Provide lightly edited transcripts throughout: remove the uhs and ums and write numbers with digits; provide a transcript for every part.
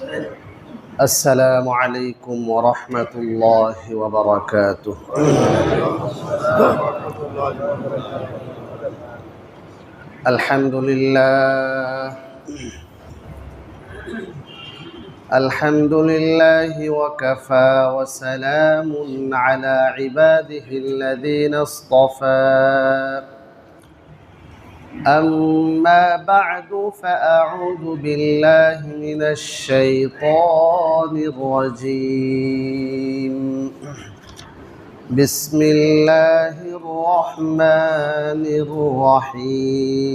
السلام عليكم ورحمة الله وبركاته. الحمد لله وكفى وسلام على عباده الذين اصطفى. أما بعد فأعوذ بالله من الشيطان الرجيم. بسم الله الرحمن الرحيم.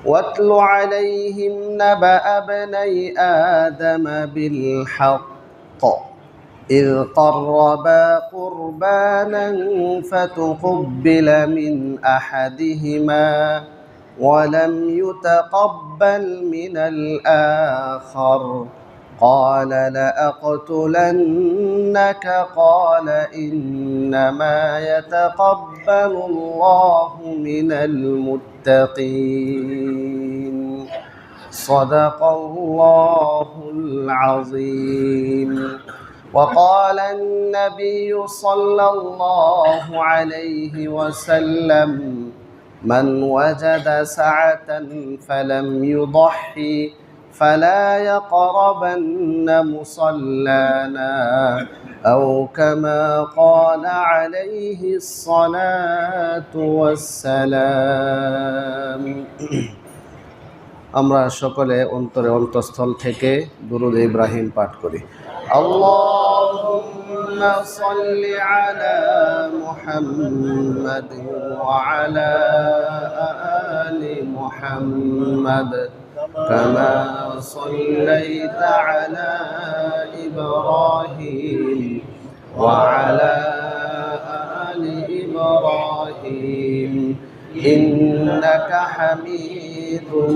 واتل عليهم نبأ ابني آدم بالحق إذ قربا قربانا فتقبل من أحدهما ولم يتقبل من الآخر قال لأقتلنك قال إنما يتقبل الله من المتقين. صدق الله العظيم. وقال النبي صلى الله عليه وسلم من وجد سعة فلم يضحي فلا يقربن مصلانا أو كما قال عليه الصلاة والسلام. আমরা সকলে অন্তরে অন্তঃস্থল থেকে দুরূদ ইব্রাহিম পাঠ করি। আল্লাহুম্মা সাল্লি আলা মুহাম্মাদ ওয়া আলা আলি মুহাম্মাদ কামা সাল্লাইতা আলা ইব্রাহিম ওয়া আলা আলি ইব্রাহিম ইন্নাকা হামিদুম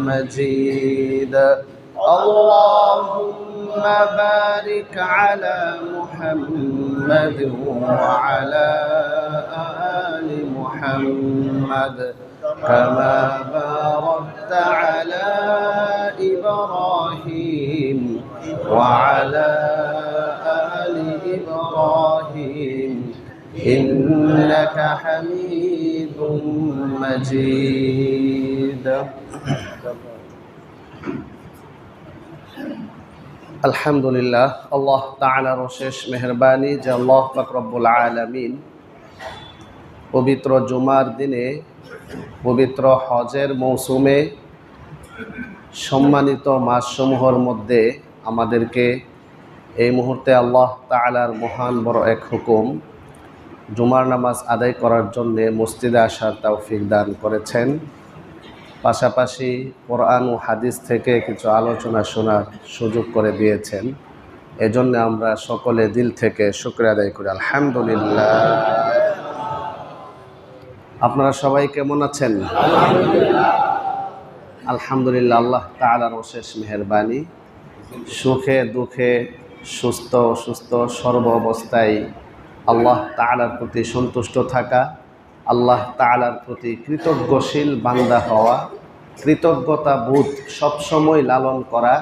মাজিদ. اللهم بارك على محمد وعلى آل محمد كما باركت على إبراهيم وعلى آل إبراهيم إنك حميد مجيد. আলহামদুলিল্লাহ, আল্লাহ তাআলার অশেষ মেহেরবানি যে আল্লাহ পাক রব্বুল আলামিন পবিত্র জুমার দিনে পবিত্র হজের মৌসুমে সম্মানিত মাসসমূহের মধ্যে আমাদেরকে এই মুহূর্তে আল্লাহ তাআলার মহান বড় এক হুকুম জুমার নামাজ আদায় করার জন্যে মসজিদে আসার তৌফিক দান করেছেন। পাশাপাশি কোরআন ও হাদিস থেকে কিছু আলোচনা শোনার সুযোগ করে দিয়েছেন। এজন্য আমরা সকলে দিল থেকে শুকরিয়া আদায় করি, আলহামদুলিল্লাহ। আপনারা সবাই কেমন আছেন? আলহামদুলিল্লাহ, আল্লাহ তাআলার অশেষ মেহেরবানি। সুখে দুঃখে সুস্থ অসুস্থ সর্ব অবস্থায় আল্লাহ তাআলার প্রতি সন্তুষ্ট থাকা, আল্লাহ তাআলার প্রতি কৃতজ্ঞশীল বান্দা হওয়া, কৃতজ্ঞতা বোধ সবসময় লালন করা,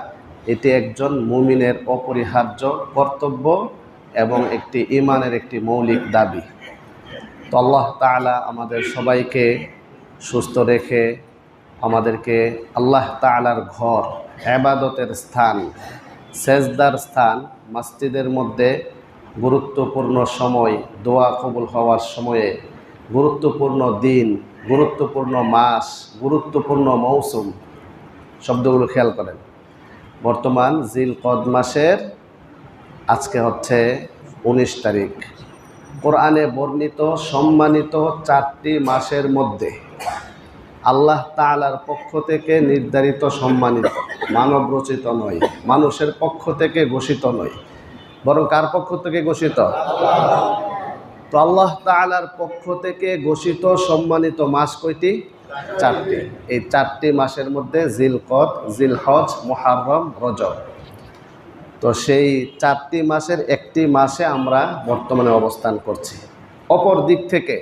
এটি একজন মুমিনের অপরিহার্য কর্তব্য এবং একটি ঈমানের একটি মৌলিক দাবি। তো আল্লাহ তাআলা আমাদের সবাইকে সুস্থ রেখে আমাদেরকে আল্লাহ তাআলার ঘর, ইবাদতের স্থান, সেজদার স্থান, মসজিদের মধ্যে গুরুত্বপূর্ণ সময়, দোয়া কবুল হওয়ার সময়ে গুরুত্বপূর্ণ দিন, গুরুত্বপূর্ণ মাস, গুরুত্বপূর্ণ মৌসুম, শব্দগুলো খেয়াল করেন। বর্তমান জিলকদ মাসের আজকে হচ্ছে 19 তারিখ। কোরআনে বর্ণিত সম্মানিত 4টি মাসের মধ্যে আল্লাহ তাআলার পক্ষ থেকে নির্ধারিত সম্মানিত, মানব রচিত নয়, মানুষের পক্ষ থেকে ঘোষিত নয়, বরং কার পক্ষ থেকে ঘোষিত? তো আল্লাহ তাআলার পক্ষ থেকে ঘোষিত সম্মানিত মাস কয়টি? 4টি। এই 4টি মাসের মধ্যে জিলকদ, জিলহজ, মুহররম, রজব। তো সেই 4টি মাসের একটি মাসে আমরা বর্তমানে অবস্থান করছি। অপর দিক থেকে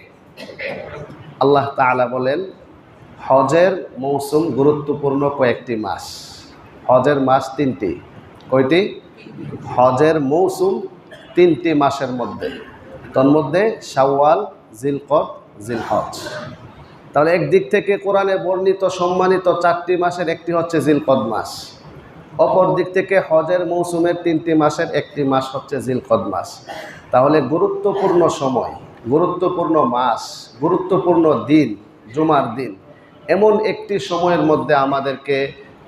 আল্লাহ তাআলা বলেন হজের মৌসুম গুরুত্বপূর্ণ কয়েকটি মাস। হজের মাস 3টি। কয়টি? হজের মৌসুম 3টি মাসের মধ্যে, তন্মধ্যে শাওয়াল, জিলকদ, জিলহজ। তাহলে একদিক থেকে কোরআনে বর্ণিত সম্মানিত 4টি মাসের একটি হচ্ছে জিলকদ মাস, অপর দিক থেকে হজের মৌসুমের 3টি মাসের একটি মাস হচ্ছে জিলকদ মাস। তাহলে গুরুত্বপূর্ণ সময়, গুরুত্বপূর্ণ মাস, গুরুত্বপূর্ণ দিন, জুমার দিন, এমন একটি সময়ের মধ্যে আমাদেরকে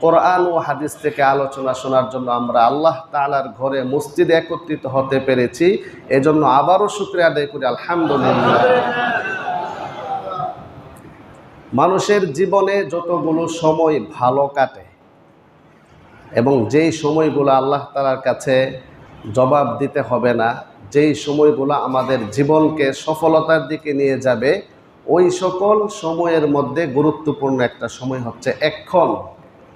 কোরআন ও হাদিস থেকে আলোচনা শোনার জন্য আমরা আল্লাহ তাআলার ঘরে মসজিদে একত্রিত হতে পেরেছি। এজন্য আবারও শুকরিয়া আদায় করি, আলহামদুলিল্লাহ। মানুষের জীবনে যতগুলো সময় ভালো কাটে এবং যেই সময়গুলো আল্লাহ তাআলার কাছে জবাব দিতে হবে না, যেই সময়গুলো আমাদের জীবনকে সফলতার দিকে নিয়ে যাবে, ওই সকল সময়ের মধ্যে গুরুত্বপূর্ণ একটা সময় হচ্ছে এখন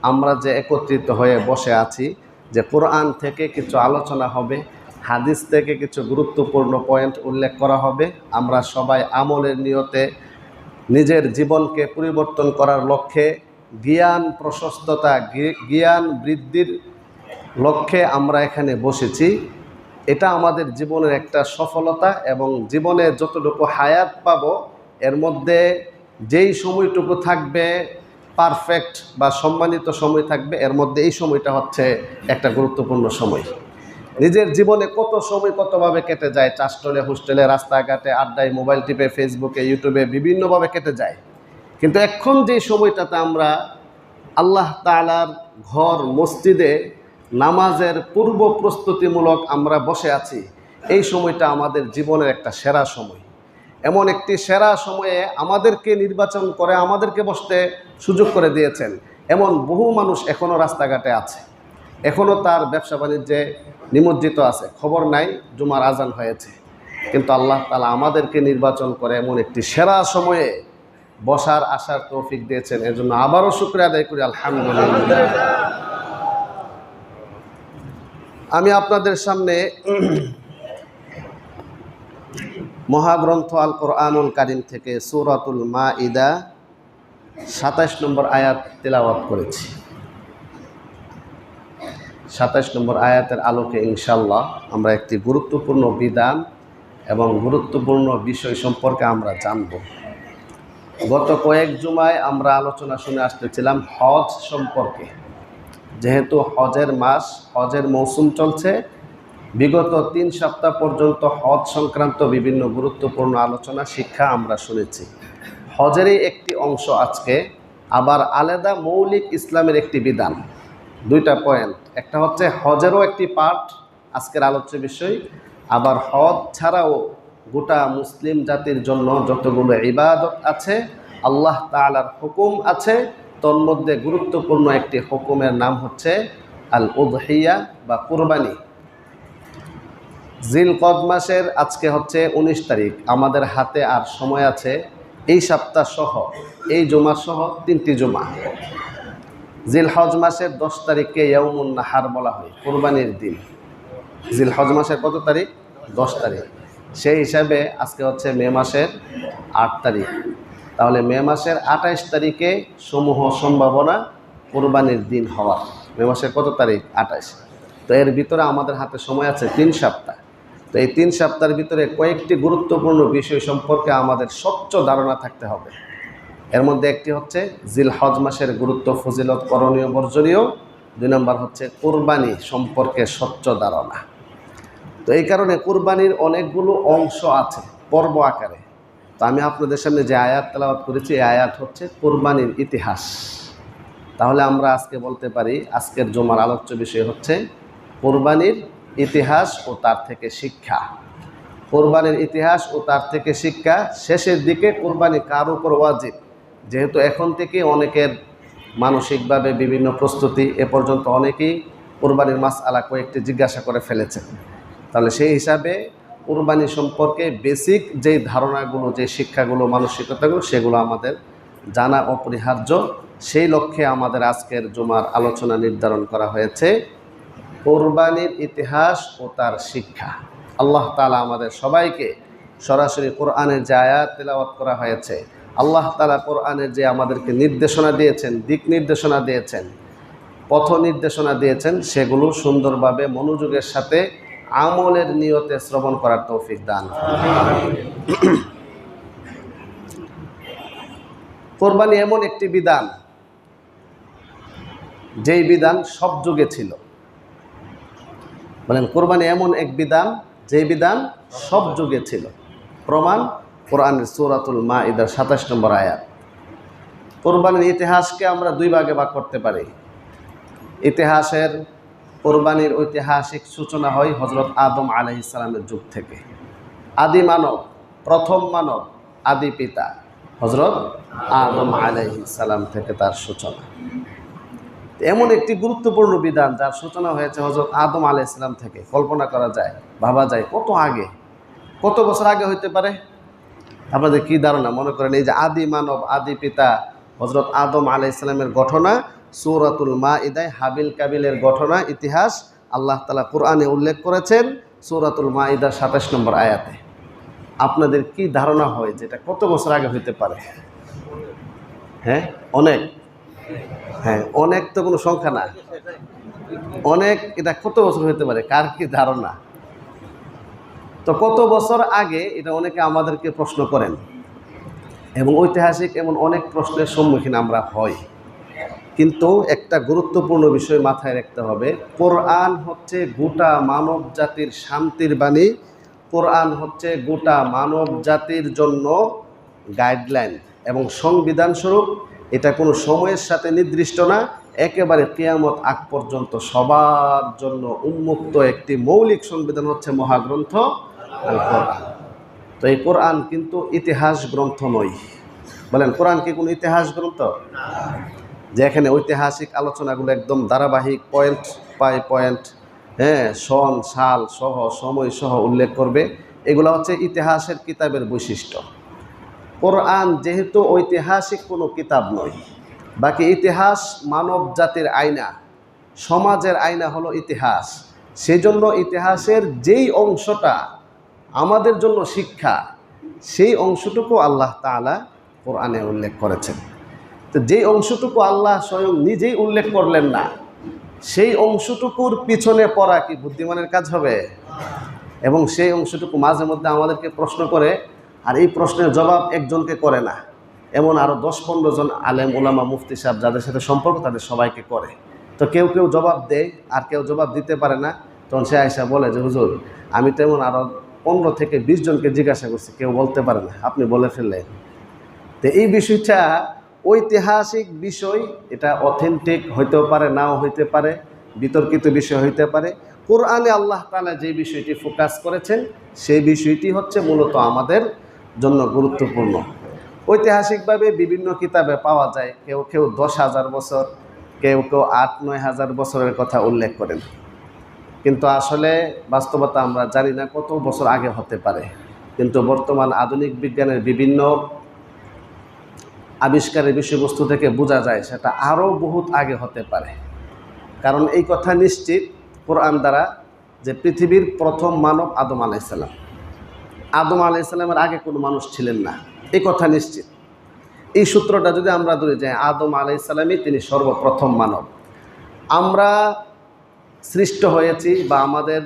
আমরা যে একত্রিত হয়ে বসে আছি, যে কোরআন থেকে কিছু আলোচনা হবে, হাদিস থেকে কিছু গুরুত্বপূর্ণ পয়েন্ট উল্লেখ করা হবে। আমরা সবাই আমলের নিয়তে নিজের জীবনকে পরিবর্তন করার লক্ষ্যে, জ্ঞান প্রশস্ততা, জ্ঞান বৃদ্ধির লক্ষ্যে আমরা এখানে বসেছি। এটা আমাদের জীবনের একটা সফলতা এবং জীবনে যতটুকু হায়াত পাবো এর মধ্যে যেই সময়টুকু থাকবে পারফেক্ট বা সম্মানিত সময় থাকবে, এর মধ্যে এই সময়টা হচ্ছে একটা গুরুত্বপূর্ণ সময়। নিজের জীবনে কত সময় কতভাবে কেটে যায়, চাষটলে, হোস্টেলে, রাস্তাঘাটে, আড্ডায়, মোবাইল টিপে, ফেসবুকে, ইউটিউবে বিভিন্নভাবে কেটে যায়। কিন্তু এখন যে সময়টাতে আমরা আল্লাহ তাআলার ঘর মসজিদে নামাজের পূর্ব প্রস্তুতিমূলক আমরা বসে আছি, এই সময়টা আমাদের জীবনের একটা সেরা সময়। এমন একটি সেরা সময়ে আমাদেরকে নির্বাচন করে আমাদেরকে বসতে সুযোগ করে দিয়েছেন। এমন বহু মানুষ এখনও রাস্তাঘাটে আছে, এখনও তার ব্যবসা বাণিজ্যে নিমজ্জিত আছে, খবর নাই জুমার আজান হয়েছে, কিন্তু আল্লাহ তাআলা আমাদেরকে নির্বাচন করে এমন একটি সেরা সময়ে বসার আসার তৌফিক দিয়েছেন। এর জন্য আবারও শুকরিয়া আদায় করি, আলহামদুলিল্লাহ। আমি আপনাদের সামনে মহাগ্রন্থ আল কোরআনুল কারীম থেকে সূরাতুল মাইদা 27 নম্বর আয়াত তেলাওয়াত করেছি। 27 নম্বর আয়াতের আলোকে ইনশাআল্লাহ আমরা একটি গুরুত্বপূর্ণ বিধান এবং গুরুত্বপূর্ণ বিষয় সম্পর্কে আমরা জানব। গত কয়েক জুমায় আমরা আলোচনা শুনে আসতেছিলাম হজ সম্পর্কে। যেহেতু হজের মাস, হজের মৌসুম চলছে, বিগত 3 সপ্তাহ পর্যন্ত হজ সংক্রান্ত বিভিন্ন গুরুত্বপূর্ণ আলোচনা, শিক্ষা আমরা শুনেছি। হজেরই একটি অংশ আজকে আবার আলাদা মৌলিক ইসলামের একটি বিধান, 2টা পয়েন্ট। একটা হচ্ছে হজেরও একটি পার্ট আজকের আলোচ্য বিষয়, আবার হজ ছাড়াও গোটা মুসলিম জাতির জন্য যতগুলো ইবাদত আছে, আল্লাহ তাআলার হুকুম আছে, তন্মধ্যে গুরুত্বপূর্ণ একটি হুকুমের নাম হচ্ছে আল উযহিয়া বা কুরবানি। জিলকদ মাসের আজকে হচ্ছে 19 তারিখ। আমাদের হাতে আর সময় আছে এই সপ্তাহ সহ, এই জুমা সহ 3টি জুমা। জিলহজ মাসের 10 তারিখকে ইয়াউমুন নাহার বলা হয়, কুরবানির দিন। জিলহজ মাসের কত তারিখ? 10 তারিখ। সেই হিসাবে আজকে হচ্ছে মে মাসের 8 তারিখ। তাহলে মে মাসের 28 তারিখে সমূহ সম্ভাবনা কুরবানির দিন হওয়ার। মে মাসের কত তারিখ? 28। তো এর ভিতরে আমাদের হাতে সময় আছে 3 সপ্তাহ। তো এই 3 সপ্তাহের ভিতরে কয়েকটি গুরুত্বপূর্ণ বিষয় সম্পর্কে আমাদের স্বচ্ছ ধারণা থাকতে হবে। এর মধ্যে একটি হচ্ছে জিলহজ মাসের গুরুত্ব, ফজিলত, করণীয়, বর্জনীয়। 2 নম্বর হচ্ছে কুরবানি সম্পর্কে স্বচ্ছ ধারণা। তো এই কারণে কুরবানির অনেকগুলো অংশ আছে পর্ব আকারে। তো আমি আপনাদের সামনে যে আয়াত তেলাওয়াত করেছি, এই আয়াত হচ্ছে কুরবানির ইতিহাস। তাহলে আমরা আজকে বলতে পারি আজকের জুমার আলোচ্য বিষয় হচ্ছে কুরবানির ইতিহাস ও তার থেকে শিক্ষা। কুরবানির ইতিহাস ও তার থেকে শিক্ষা। শেষের দিকে কুরবানি কার উপর ওয়াজিব, যেহেতু এখন থেকে অনেকের মানসিকভাবে বিভিন্ন প্রস্তুতি, এ পর্যন্ত অনেকেই কুরবানির মাসআলা কয়েকটি জিজ্ঞাসা করে ফেলেছে। তাহলে সেই হিসাবে কুরবানি সম্পর্কে বেসিক যেই ধারণাগুলো, যে শিক্ষাগুলো, মানসিকতাগুলো, সেগুলো আমাদের জানা অপরিহার্য। সেই লক্ষ্যে আমাদের আজকের জুমার আলোচনা নির্ধারণ করা হয়েছে কুরবানির ইতিহাস ও তার শিক্ষা। আল্লাহ তাআলা আমাদের সবাইকে সরাসরি কোরআনের যে আয়াত তেলাওয়াত করা হয়েছে, আল্লাহ তাআলা কোরআনের যে আমাদেরকে নির্দেশনা দিয়েছেন, দিক নির্দেশনা দিয়েছেন, পথ নির্দেশনা দিয়েছেন সেগুলো সুন্দরভাবে মনোযোগের সাথে আমলের নিয়তে শ্রবণ করার তৌফিক দান করুন। কোরবানি এমন একটি বিধান যেই বিধান সব যুগে ছিল। বলেন, কোরবানি এমন এক বিধান যেই বিধান সব যুগে ছিল। প্রমাণ কোরআনের সূরাতুল মাঈদার ২৭ নম্বর আয়াত। কোরবানির ইতিহাসকে আমরা দুই ভাগে ভাগ করতে পারি। ইতিহাসের কোরবানির ঐতিহাসিক সূচনা হয় হযরত আদম আলাইহিস সালামের যুগ থেকে। আদি মানব, প্রথম মানব, আদি পিতা হযরত আদম আলাইহিস সালাম থেকে তার সূচনা। এমন একটি গুরুত্বপূর্ণ বিধান যার সূচনা হয়েছে হযরত আদম আলাইহিস সালাম থেকে। কল্পনা করা যায়, ভাবা যায় কত আগে, কত বছর আগে হইতে পারে? আপনাদের কি ধারণা? মনে করেন এই যে আদি মানব, আদি পিতা হযরত আদম আলাইহিস সালামের ঘটনা সূরাতুল মাঈদায় হাবিল কাবিলের ঘটনা ইতিহাস আল্লাহ তাআলা কোরআনে উল্লেখ করেছেন সূরাতুল মাঈদার ২৭ নম্বর আয়াতে। আপনাদের কি ধারণা হয় যে এটা কত বছর আগে হইতে পারে? হ্যাঁ, অনেক। হ্যাঁ, অনেক তো কোনো সংখ্যা না, অনেক। এটা কত বছর হইতে পারে? কার কি ধারণা? তো কত বছর আগে এটা অনেকে আমাদেরকে প্রশ্ন করেন এবং ঐতিহাসিক এমন অনেক প্রশ্নের সম্মুখীন আমরা হই। কিন্তু একটা গুরুত্বপূর্ণ বিষয় মাথায় রাখতে হবে, কোরআন হচ্ছে গোটা মানব জাতির শান্তির বাণী। কোরআন হচ্ছে গোটা মানব জাতির জন্য গাইডলাইন এবং সংবিধান স্বরূপ। এটা কোনো সময়ের সাথে নির্দিষ্ট না, একেবারে কিয়ামত আগ পর্যন্ত সবার জন্য উন্মুক্ত একটি মৌলিক সংবিধান হচ্ছে মহাগ্রন্থ আল কোরআন। তো এই কোরআন কিন্তু ইতিহাস গ্রন্থ নয়। বলেন, কোরআন কি কোনো ইতিহাস গ্রন্থ? যে এখানে ঐতিহাসিক আলোচনাগুলো একদম ধারাবাহিক পয়েন্ট বাই পয়েন্ট, হ্যাঁ, সন সাল সহ সময় সহ উল্লেখ করবে, এগুলো হচ্ছে ইতিহাসের কিতাবের বৈশিষ্ট্য। কোরআন যেহেতু ঐতিহাসিক কোনো কিতাব নয়, বাকি ইতিহাস মানব জাতির আয়না, সমাজের আয়না হলো ইতিহাস। সেজন্য ইতিহাসের যেই অংশটা আমাদের জন্য শিক্ষা, সেই অংশটুকু আল্লাহ তাআলা কোরআনে উল্লেখ করেছেন। তো যেই অংশটুকু আল্লাহ স্বয়ং নিজেই উল্লেখ করলেন না, সেই অংশটুকুর পিছনে পড়া কি বুদ্ধিমানের কাজ হবে? এবং সেই অংশটুকু মাঝে মধ্যে আমাদেরকে প্রশ্ন করে, আর এই প্রশ্নের জবাব একজনকে করে না, এমন আরও ১০-১৫ জন আলেম ওলামা মুফতি সাহেব যাদের সাথে সম্পর্ক তাদের সবাইকে করে। তো কেউ কেউ জবাব দেয় আর কেউ জবাব দিতে পারে না। তখন সে আয়সা বলে যে হুজুর, আমি তো এমন আরও 15 থেকে 20 জনকে জিজ্ঞাসা করছি, কেউ বলতে পারে না, আপনি বলে ফেললেন। তো এই বিষয়টা ঐতিহাসিক বিষয়, এটা অথেন্টিক হইতেও পারে, নাও হইতে পারে, বিতর্কিত বিষয় হইতে পারে। কোরআনে আল্লাহ তাআলা যে বিষয়টি ফোকাস করেছেন সেই বিষয়টি হচ্ছে মূলত আমাদের জন্য গুরুত্বপূর্ণ। ঐতিহাসিকভাবে বিভিন্ন কিতাবে পাওয়া যায়, কেউ কেউ 10,000 বছর, কেউ কেউ 8-9 হাজার বছরের কথা উল্লেখ করেন। কিন্তু আসলে বাস্তবতা আমরা জানি না কত বছর আগে হতে পারে। কিন্তু বর্তমান আধুনিক বিজ্ঞানের বিভিন্ন আবিষ্কারের বিষয়বস্তু থেকে বোঝা যায় সেটা আরও বহুত আগে হতে পারে। কারণ এই কথা নিশ্চিত কোরআন দ্বারা যে পৃথিবীর প্রথম মানব আদম আলাইহিস সালাম। আদম আলাইহিস সালামের আগে কোনো মানুষ ছিলেন না, এই কথা নিশ্চিত। এই সূত্রটা যদি আমরা ধরে যাই, আদম আলাইহিস সালামই তিনি সর্বপ্রথম মানব। আমরা সৃষ্ট হয়েছি বা আমাদের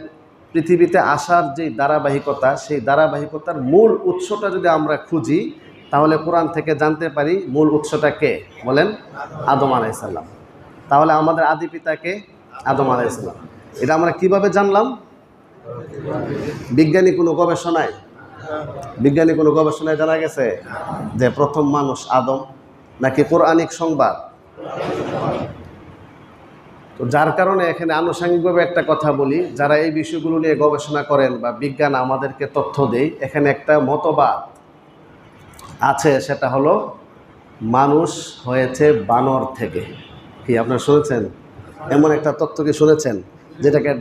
পৃথিবীতে আসার যে ধারাবাহিকতা, সেই ধারাবাহিকতার মূল উৎসটা যদি আমরা খুঁজি, তাহলে কোরআন থেকে জানতে পারি মূল উৎসটা কে? বলেন, আদম আলাইহিস সালাম। তাহলে আমাদের আদি পিতা কে? আদম আলাইহিস সালাম। এটা আমরা কিভাবে জানলাম? বিজ্ঞানী কোনো গবেষণায় জানা গেছে যে প্রথম মানুষ আদম, নাকি কোরআনিক সংবাদ? তো যার কারণে এখানে আনুষঙ্গিকভাবে একটা কথা বলি, যারা এই বিষয়গুলো নিয়ে গবেষণা করেন বা বিজ্ঞান আমাদেরকে তথ্য দেয়, এখানে একটা মতবাদ আছে, সেটা হলো মানুষ হয়েছে বানর থেকে। কি আপনারা শুনেছেন? এমন একটা তথ্য কি শুনেছেন যেটাকে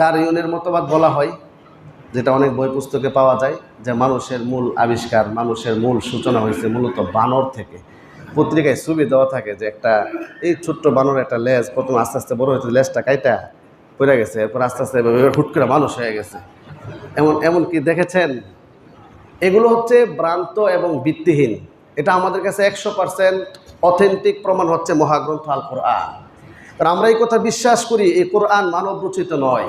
ডারউইনের মতবাদ বলা হয়, যেটা অনেক বই পুস্তকে পাওয়া যায়, যে মানুষের মূল আবিষ্কার, মানুষের মূল সূচনা হয়েছে মূলত বানর থেকে। পত্রিকায় ছবি দেওয়া থাকে যে একটা এই ছোট্ট বানর একটা লেজ প্রথম আস্তে আস্তে বড় হয়েছে, লেজটা কাইটা পড়ে গেছে, এরপর আস্তে আস্তে হুট করে মানুষ হয়ে গেছে। এমন কি দেখেছেন? এগুলো হচ্ছে ভ্রান্ত এবং ভিত্তিহীন। এটা আমাদের কাছে 100% অথেন্টিক প্রমাণ হচ্ছে মহাগ্রন্থ আল কোরআন। কারণ আমরা এই কথা বিশ্বাস করি, এই কোরআন মানব রচিত নয়,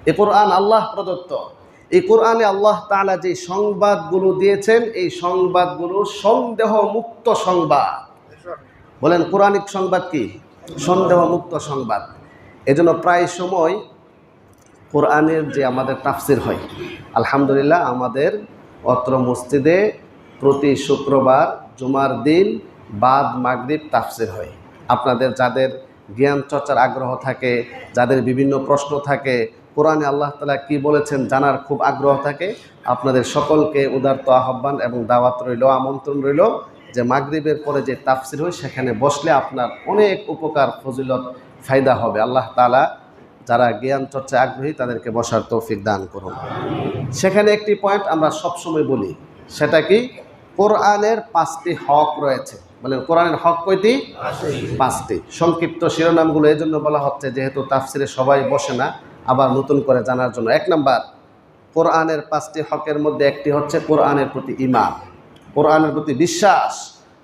এই কোরআন আল্লাহ প্রদত্ত। এই কোরআনে আল্লাহ তাআলা যে সংবাদগুলো দিয়েছেন, এই সংবাদগুলো সন্দেহ মুক্ত সংবাদ। বলেন কোরআনিক সংবাদ কি? সন্দেহ মুক্ত সংবাদ। এজন্য প্রায় সময় কোরআনের যে আমাদের তাফসির হয়, আলহামদুলিল্লাহ আমাদের অত্র মসজিদে প্রতি শুক্রবার জুমার দিন বাদ মাগরিব তাফসির হয়। আপনাদের যাদের জ্ঞান চর্চার আগ্রহ থাকে, যাদের বিভিন্ন প্রশ্ন থাকে, কোরআনে আল্লাহ তাআলা কি বলেছেন জানার খুব আগ্রহ থাকে, আপনাদের সকলকে উদারত আহ্বান এবং দাওয়াত রইল, আমন্ত্রণ রইল যে মাগরিবের পরে যে তাফসির হয় সেখানে বসলে আপনার অনেক উপকার, ফজিলত, ফায়দা হবে। আল্লাহ তাআলা যারা জ্ঞান চর্চায় আগ্রহী তাদেরকে বসার তৌফিক দান করুন। সেখানে একটি পয়েন্ট আমরা সবসময় বলি, সেটা কি? কোরআনের 5টি হক রয়েছে। বলেন কোরআনের হক কয়টি? 5টি। সংক্ষিপ্ত শিরোনামগুলো এই জন্য বলা হচ্ছে যেহেতু তাফসিরে সবাই বসে না, আবার নতুন করে জানার জন্য। 1 নাম্বার, কোরআনের 5টি হকের মধ্যে একটি হচ্ছে কোরআনের প্রতি ঈমান, কোরআনের প্রতি বিশ্বাস।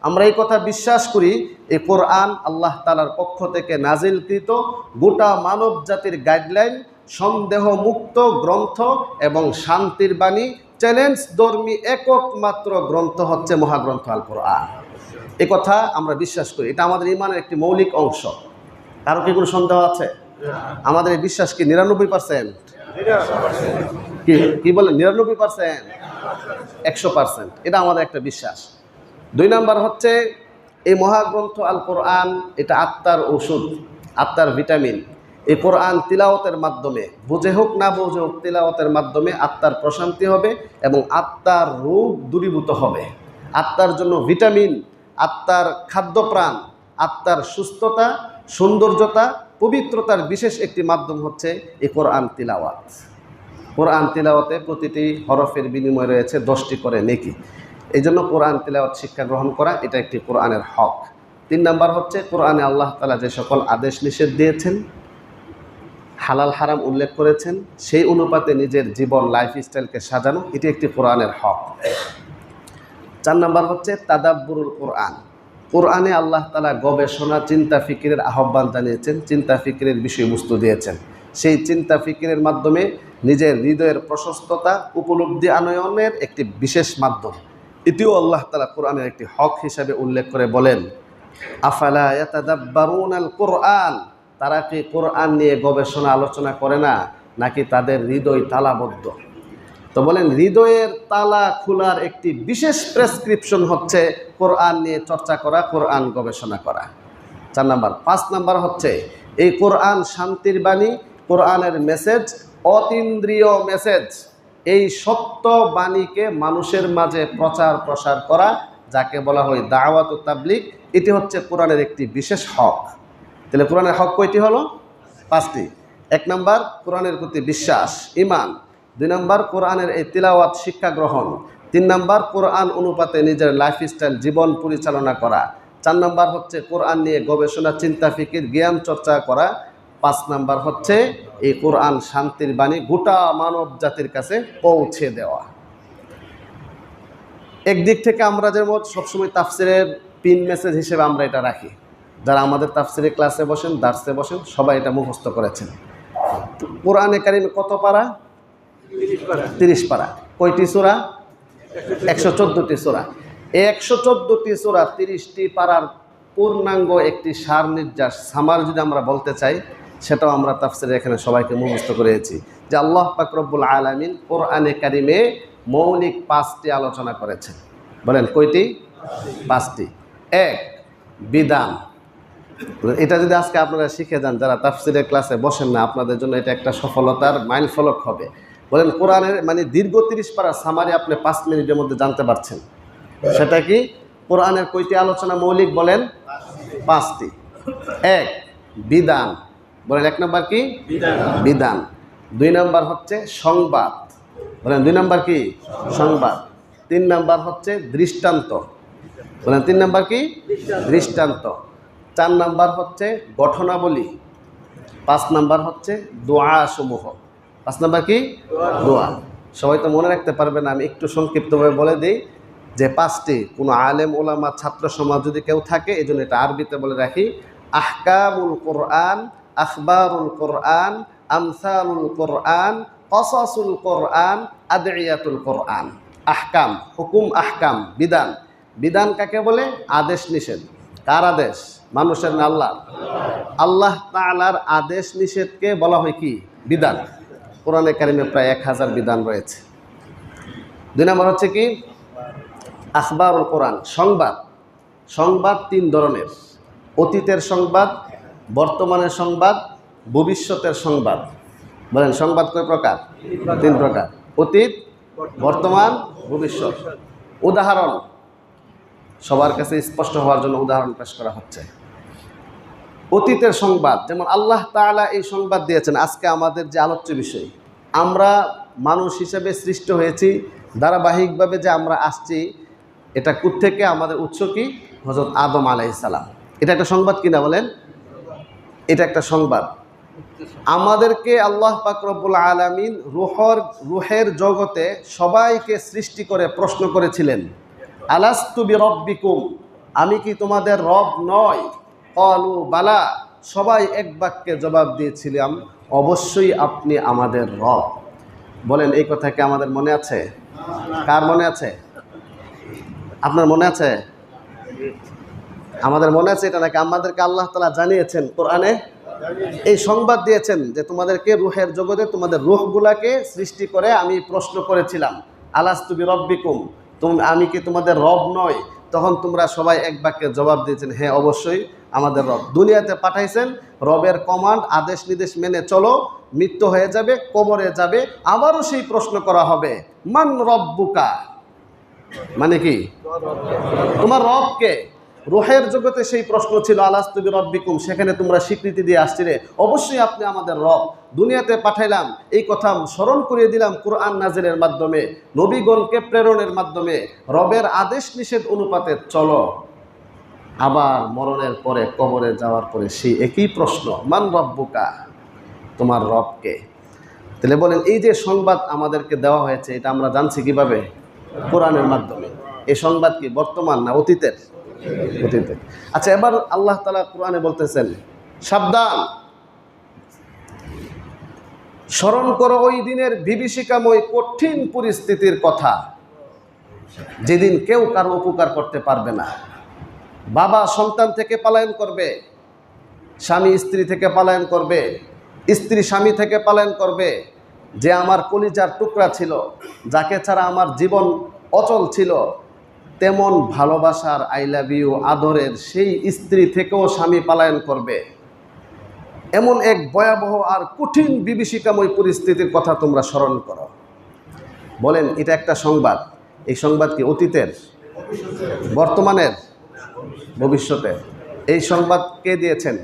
আমরা এই কথা বিশ্বাস করি এই কোরআন আল্লাহ তাআলার পক্ষ থেকে নাজিলকৃত গোটা মানব জাতির গাইডলাইন, সন্দেহ মুক্ত গ্রন্থ এবং শান্তির বাণী, চ্যালেঞ্জ ধর্মী একক মাত্র গ্রন্থ হচ্ছে মহাগ্রন্থ আল কোরআন। এই কথা আমরা বিশ্বাস করি, এটা আমাদের ঈমানের একটি মৌলিক অংশ। কারো কি কোনো সন্দেহ আছে? আমাদের এই বিশ্বাস কি 99%? কি বলেন 99%? 100%। এটা আমাদের একটা বিশ্বাস। 2 নাম্বার হচ্ছে এই মহাগ্রন্থ আল কোরআন এটা আত্মার ওষুধ, আত্মার ভিটামিন। এই কোরআন তিলাওয়াতের মাধ্যমে, বুঝে হোক না বুঝে হোক, তিলাওয়াতের মাধ্যমে আত্মার প্রশান্তি হবে এবং আত্মার রোগ দূরীভূত হবে। আত্মার জন্য ভিটামিন, আত্মার খাদ্যপ্রাণ, আত্মার সুস্থতা, সৌন্দর্যতা, পবিত্রতার বিশেষ একটি মাধ্যম হচ্ছে এই কোরআন তিলাওয়াত। কোরআন তিলাওয়াতে প্রতিটি হরফের বিনিময় রয়েছে 10টি করে নেকি। এই জন্য কোরআন তিলাওয়াত শিক্ষা গ্রহণ করা এটা একটি কোরআনের হক। 3 নাম্বার হচ্ছে কোরআনে আল্লাহ তাআলা যে সকল আদেশ নিষেধ দিয়েছেন, হালাল হারাম উল্লেখ করেছেন, সেই অনুপাতে নিজের জীবন লাইফস্টাইলকে সাজানো, এটি একটি কোরআনের হক। 4 নাম্বার হচ্ছে তাদাব্বুরুল কোরআন। কোরআনে আল্লাহ তাআলা গবেষণা, চিন্তা ফিকিরের আহ্বান জানিয়েছেন, চিন্তা ফিকিরের বিষয়বস্তু দিয়েছেন। সেই চিন্তা ফিকিরের মাধ্যমে নিজের হৃদয়ের প্রশস্ততা, উপলব্ধি আনয়নের একটি বিশেষ মাধ্যম। এটিও আল্লাহ তাআলা কোরআনের একটি হক হিসাবে উল্লেখ করে বলেন, আফালা ইয়াতাদাব্বারুনাল কোরআন, তারা কি কোরআন নিয়ে গবেষণা আলোচনা করে না, নাকি তাদের হৃদয় তালাবদ্ধ? তো বলেন হৃদয়ের তালা খোলার একটি বিশেষ প্রেসক্রিপশন হচ্ছে কোরআন নিয়ে চর্চা করা, কোরআন গবেষণা করা। 4 নাম্বার। 5 নাম্বার হচ্ছে এই কোরআন শান্তির বাণী, কোরআনের মেসেজ অতীন্দ্রিয় মেসেজ। এই সত্য বাণীকে মানুষের মাঝে প্রচার প্রসার করা, যাকে বলা হয় দাওয়াত ও তাবলীগ, এটি হচ্ছে কোরআনের একটি বিশেষ হক। তাহলে কোরআনের হক কয়টি হলো? 5টি। 1 নাম্বার কোরআনের প্রতি বিশ্বাস, ঈমান। 2 নাম্বার কোরআনের এই তিলাওয়াত শিক্ষা গ্রহণ। 3 নাম্বার কোরআন অনুপাতে নিজের লাইফস্টাইল জীবন পরিচালনা করা। 4 নাম্বার হচ্ছে কোরআন নিয়ে গবেষণা, চিন্তা ফিকির, জ্ঞান চর্চা করা। 5 নাম্বার হচ্ছে এই কোরআন শান্তির বাণী গোটা মানব জাতির কাছে পৌঁছে দেওয়া। একদিক থেকে আমরা যেমন সবসময় তাফসিরের পিন মেসেজ হিসেবে আমরা এটা রাখি, যারা আমাদের তাফসিরের ক্লাসে বসেন, দার্সে বসেন, সবাই এটা মুখস্থ করেছেন। কোরআনে কারিমে কত পারা? 30 পারা। কয়টি সূরা? 114টি সূরা। 114টি সূরা, 30টি পারার পূর্ণাঙ্গ একটি সার নির্যাস, সামার যদি আমরা বলতে চাই, সেটাও আমরা তাফসিরে এখানে সবাইকে মুখস্থ করেছি যে আল্লাহ পাক রব্বুল আলামিন কোরআনে কারিমে মৌলিক 5টি আলোচনা করেছেন। বলেন কয়টি? 5টি। 1, বিধান। এটা যদি আজকে আপনারা শিখে যান, যারা তাফসিরের ক্লাসে বসেন না, আপনাদের জন্য এটা একটা সফলতার মাইলফলক হবে। বলেন কোরআনের মানে দীর্ঘ 30 পারা সামারি আপনি 5 মিনিটের মধ্যে জানতে পারছেন। সেটা কি? কোরআনের কয়টি আলোচনা মৌলিক? বলেন 5টি। 1, বিধান। বলেন 1 নাম্বার কি? বিধান। 2 নাম্বার হচ্ছে সংবাদ। বলেন 2 নাম্বার কি? সংবাদ। 3 নাম্বার হচ্ছে দৃষ্টান্ত। বলেন 3 নাম্বার কি? দৃষ্টান্ত। 4 নাম্বার হচ্ছে ঘটনাবলী। 5 নাম্বার হচ্ছে দোয়া সমূহ। 5 নাম্বার কি? দোয়া। সবাই তো মনে রাখতে পারবে না, আমি একটু সংক্ষিপ্তভাবে বলে দিই। যে পাঁচটি, কোনো আলেম ওলামা ছাত্র সমাজ যদি কেউ থাকে, এই জন্য এটা আরবিতে বলে রাখি, আহকামুল কোরআন, আখবারুল কোরআন, আমসালুল কোরআন, কসাসুল কোরআন, আদইয়াতুল কোরআন। আহকাম, হুকুম, আহকাম, বিধান। বিধান কাকে বলে? আদেশ নিষেধ। কার আদেশ? মানুষের না আল্লাহ? আল্লাহ তাআলার আদেশ নিষেধকে বলা হয় কি? বিধান। কোরআনে কারিমে প্রায় 1000 বিধান রয়েছে। 2 নম্বর হচ্ছে কি? আখবারুল কোরআন, সংবাদ। সংবাদ 3 ধরনের: অতীতের সংবাদ, বর্তমানের সংবাদ, ভবিষ্যতের সংবাদ। বলেন সংবাদ কয় প্রকার? 3 প্রকার: অতীত, বর্তমান, ভবিষ্যৎ। উদাহরণ সবার কাছে স্পষ্ট হওয়ার জন্য উদাহরণ পেশ করা হচ্ছে। অতীতের সংবাদ, যেমন আল্লাহ তাআলা এই সংবাদ দিয়েছেন। আজকে আমাদের যে আলোচ্য বিষয়, আমরা মানুষ হিসেবে সৃষ্ট হয়েছি, ধারাবাহিকভাবে যে আমরা আসছি, এটা কোত্থেকে? আমাদের উৎস কি? হযরত আদম আলাইহিস সালাম। এটা একটা সংবাদ কিনা বলেন? এটা একটা সংবাদ। আমাদেরকে আল্লাহ পাক রব্বুল আলামিন রুহের জগতে সবাইকে সৃষ্টি করে প্রশ্ন করেছিলেন, আলাস্তু বিরব্বিকুম, আমি কি তোমাদের রব নয়? ক্বালু বালা, সবাই এক বাক্যে জবাব দিয়েছিলাম, অবশ্যই আপনি আমাদের রব। বলেন এই কথা কি আমাদের মনে আছে? কার মনে আছে? আপনার মনে আছে? আমাদের মনে আছে এটা নাকি? আমাদেরকে আল্লাহ তাআলা জানিয়েছেন কোরআনে, এই সংবাদ দিয়েছেন যে তোমাদেরকে রুহের জগতে তোমাদের রুহগুলাকে সৃষ্টি করে আমি প্রশ্ন করেছিলাম, আলাস্তু বিরব্বিকুম, আমি কি তোমাদের রব নয়? তখন তোমরা সবাই এক বাক্যে জবাব দিয়েছেন, হ্যাঁ অবশ্যই আমাদের রব। দুনিয়াতে পাঠাইছেন, রবের কমান্ড, আদেশ নির্দেশ মেনে চলো, মৃত্যু হয়ে যাবে, কবরে যাবে, আবারও সেই প্রশ্ন করা হবে, মান রব্বুকা, মানে কি? তোমার রব কে? রুহের জগতে সেই প্রশ্ন ছিল, আলাস্তু বিরব্বিকুম, সেখানে তোমরা স্বীকৃতি দিয়ে আসছিলে, অবশ্যই আপনি আমাদের রব। দুনিয়াতে পাঠাইলাম, এই কথা স্মরণ করিয়ে দিলাম কোরআন নাজিলের মাধ্যমে, নবীগণকে প্রেরণের মাধ্যমে, রবের আদেশ নিষেধ অনুপাতে চলো। আবার মরণের পরে, কবরে যাওয়ার পরে সেই একই প্রশ্ন, মান রব্বুকা, তোমার রবকে? তাহলে বলেন এই যে সংবাদ আমাদেরকে দেওয়া হয়েছে, এটা আমরা জানছি কিভাবে? কোরআনের মাধ্যমে। এই সংবাদ কি বর্তমান না অতীতের? অতীতের। আচ্ছা, এবার আল্লাহ তাআলা কোরআনে বলতেছেন, সাবধান, স্মরণ করো ওই দিনের বিভীষিকাময় কঠিন পরিস্থিতির কথা, যেদিন কেউ কারো উপকার করতে পারবে না। বাবা সন্তান থেকে পলায়ন করবে, স্বামী স্ত্রী থেকে পলায়ন করবে, স্ত্রী স্বামী থেকে পলায়ন করবে। যে আমার কলিজার টুকরা ছিল, যাকে ছাড়া আমার জীবন অচল ছিল, তেমন ভালোবাসার, আই লাভ ইউ, আদরের সেই স্ত্রী থেকেও স্বামী পলায়ন করবে। এমন এক ভয়াবহ আর কঠিন বিভীষিকাময় পরিস্থিতির কথা তোমরা স্মরণ করো। বলেন এটা একটা সংবাদ। এই সংবাদ কি অতীতের, বর্তমানের, ভবিষ্যতের? এই সংবাদ কে দিয়েছেন?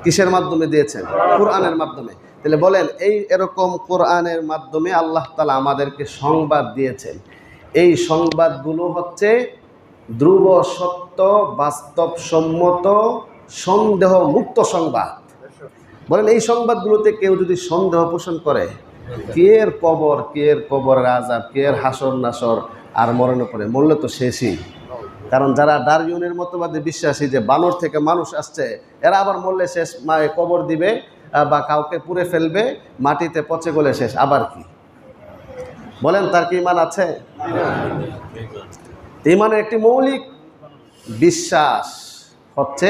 কিসের মাধ্যমে দিয়েছেন? কোরআনের মাধ্যমে। তাহলে বলেন এই এরকম কোরআনের মাধ্যমে আল্লাহ তাআলা আমাদেরকে সংবাদ দিয়েছেন। এই সংবাদগুলো হচ্ছে ধ্রুব সত্য, বাস্তবসম্মত, সন্দেহ মুক্ত সংবাদ। বলেন এই সংবাদগুলোতে কেউ যদি সন্দেহ পোষণ করে, কের কবর, কের কবরের আযাব, কের হাসর নাসর, আর মরণের পরে, মরলে তো শেষই। কারণ যারা ডারউইনের মতবাদে বিশ্বাসী যে বানর থেকে মানুষ আসছে, এরা আবার মরলে শেষ, কবর দিবে বা কাউকে পুড়ে ফেলবে, মাটিতে পচে গলে শেষ, আবার কি? বলেন তার কি ঈমান আছে? ঈমানের একটি মৌলিক বিশ্বাস হচ্ছে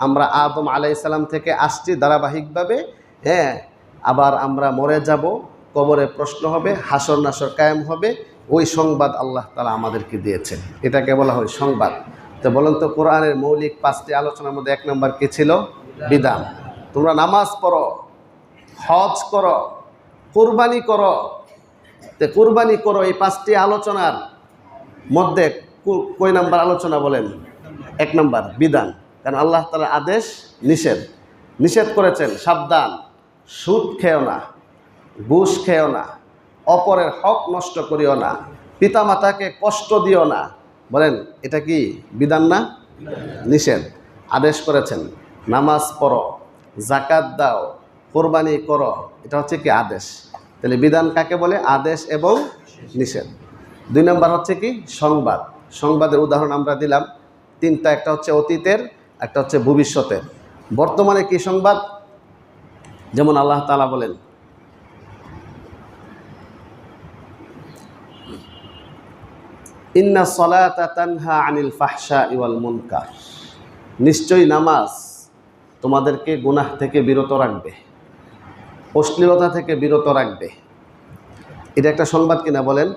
আমরা আদম আলাইহিস সালাম থেকে আসছি ধারাবাহিকভাবে, হ্যাঁ, আবার আমরা মরে যাব, কবরে প্রশ্ন হবে, হাসর নাসর কায়েম হবে। ওই সংবাদ আল্লাহ তাআলা আমাদেরকে দিয়েছেন, এটাকে বলা হয় সংবাদ। তো বলেন তো কোরআনের মৌলিক 5টি আলোচনার মধ্যে 1 নম্বর কি ছিল? বিধান। তোমরা নামাজ পড়ো, হজ করো, কুরবানি করো। তো কুরবানি করো, এই 5টি আলোচনার মধ্যে কয় নাম্বার আলোচনা বলেন? 1 নম্বর, বিধান। কারণ আল্লাহ তাআলা আদেশ নিষেধ করেছেন, সাবধান, সুদ খেও না, ঘুষ খেও না, অপরের হক নষ্ট করিও না, পিতামাতাকে কষ্ট দিও না। বলেন এটা কি বিধান না? নিষেধ। আদেশ করেছেন নামাজ পড়ো, যাকাত দাও, কোরবানি করো, এটা হচ্ছে কি আদেশ। তাহলে বিধান কাকে বলে? আদেশ এবং নিষেধ। 2 নাম্বার হচ্ছে কি সংবাদ। সংবাদের উদাহরণ আমরা দিলাম তিনটা, একটা হচ্ছে অতীতের, একটা হচ্ছে ভবিষ্যতের। বর্তমানে কি সংবাদ? যেমন আল্লাহ তাআলা বলেন, ইন্না সলাতা তানহা আনিল ফাহশাই ওয়াল মুনকার, নিশ্চয়ই নামাজ তোমাদেরকে গুনাহ থেকে বিরত রাখবে, অশ্লীলতা থেকে বিরত রাখবে। এটা একটা সংবাদ কিনা বলেন?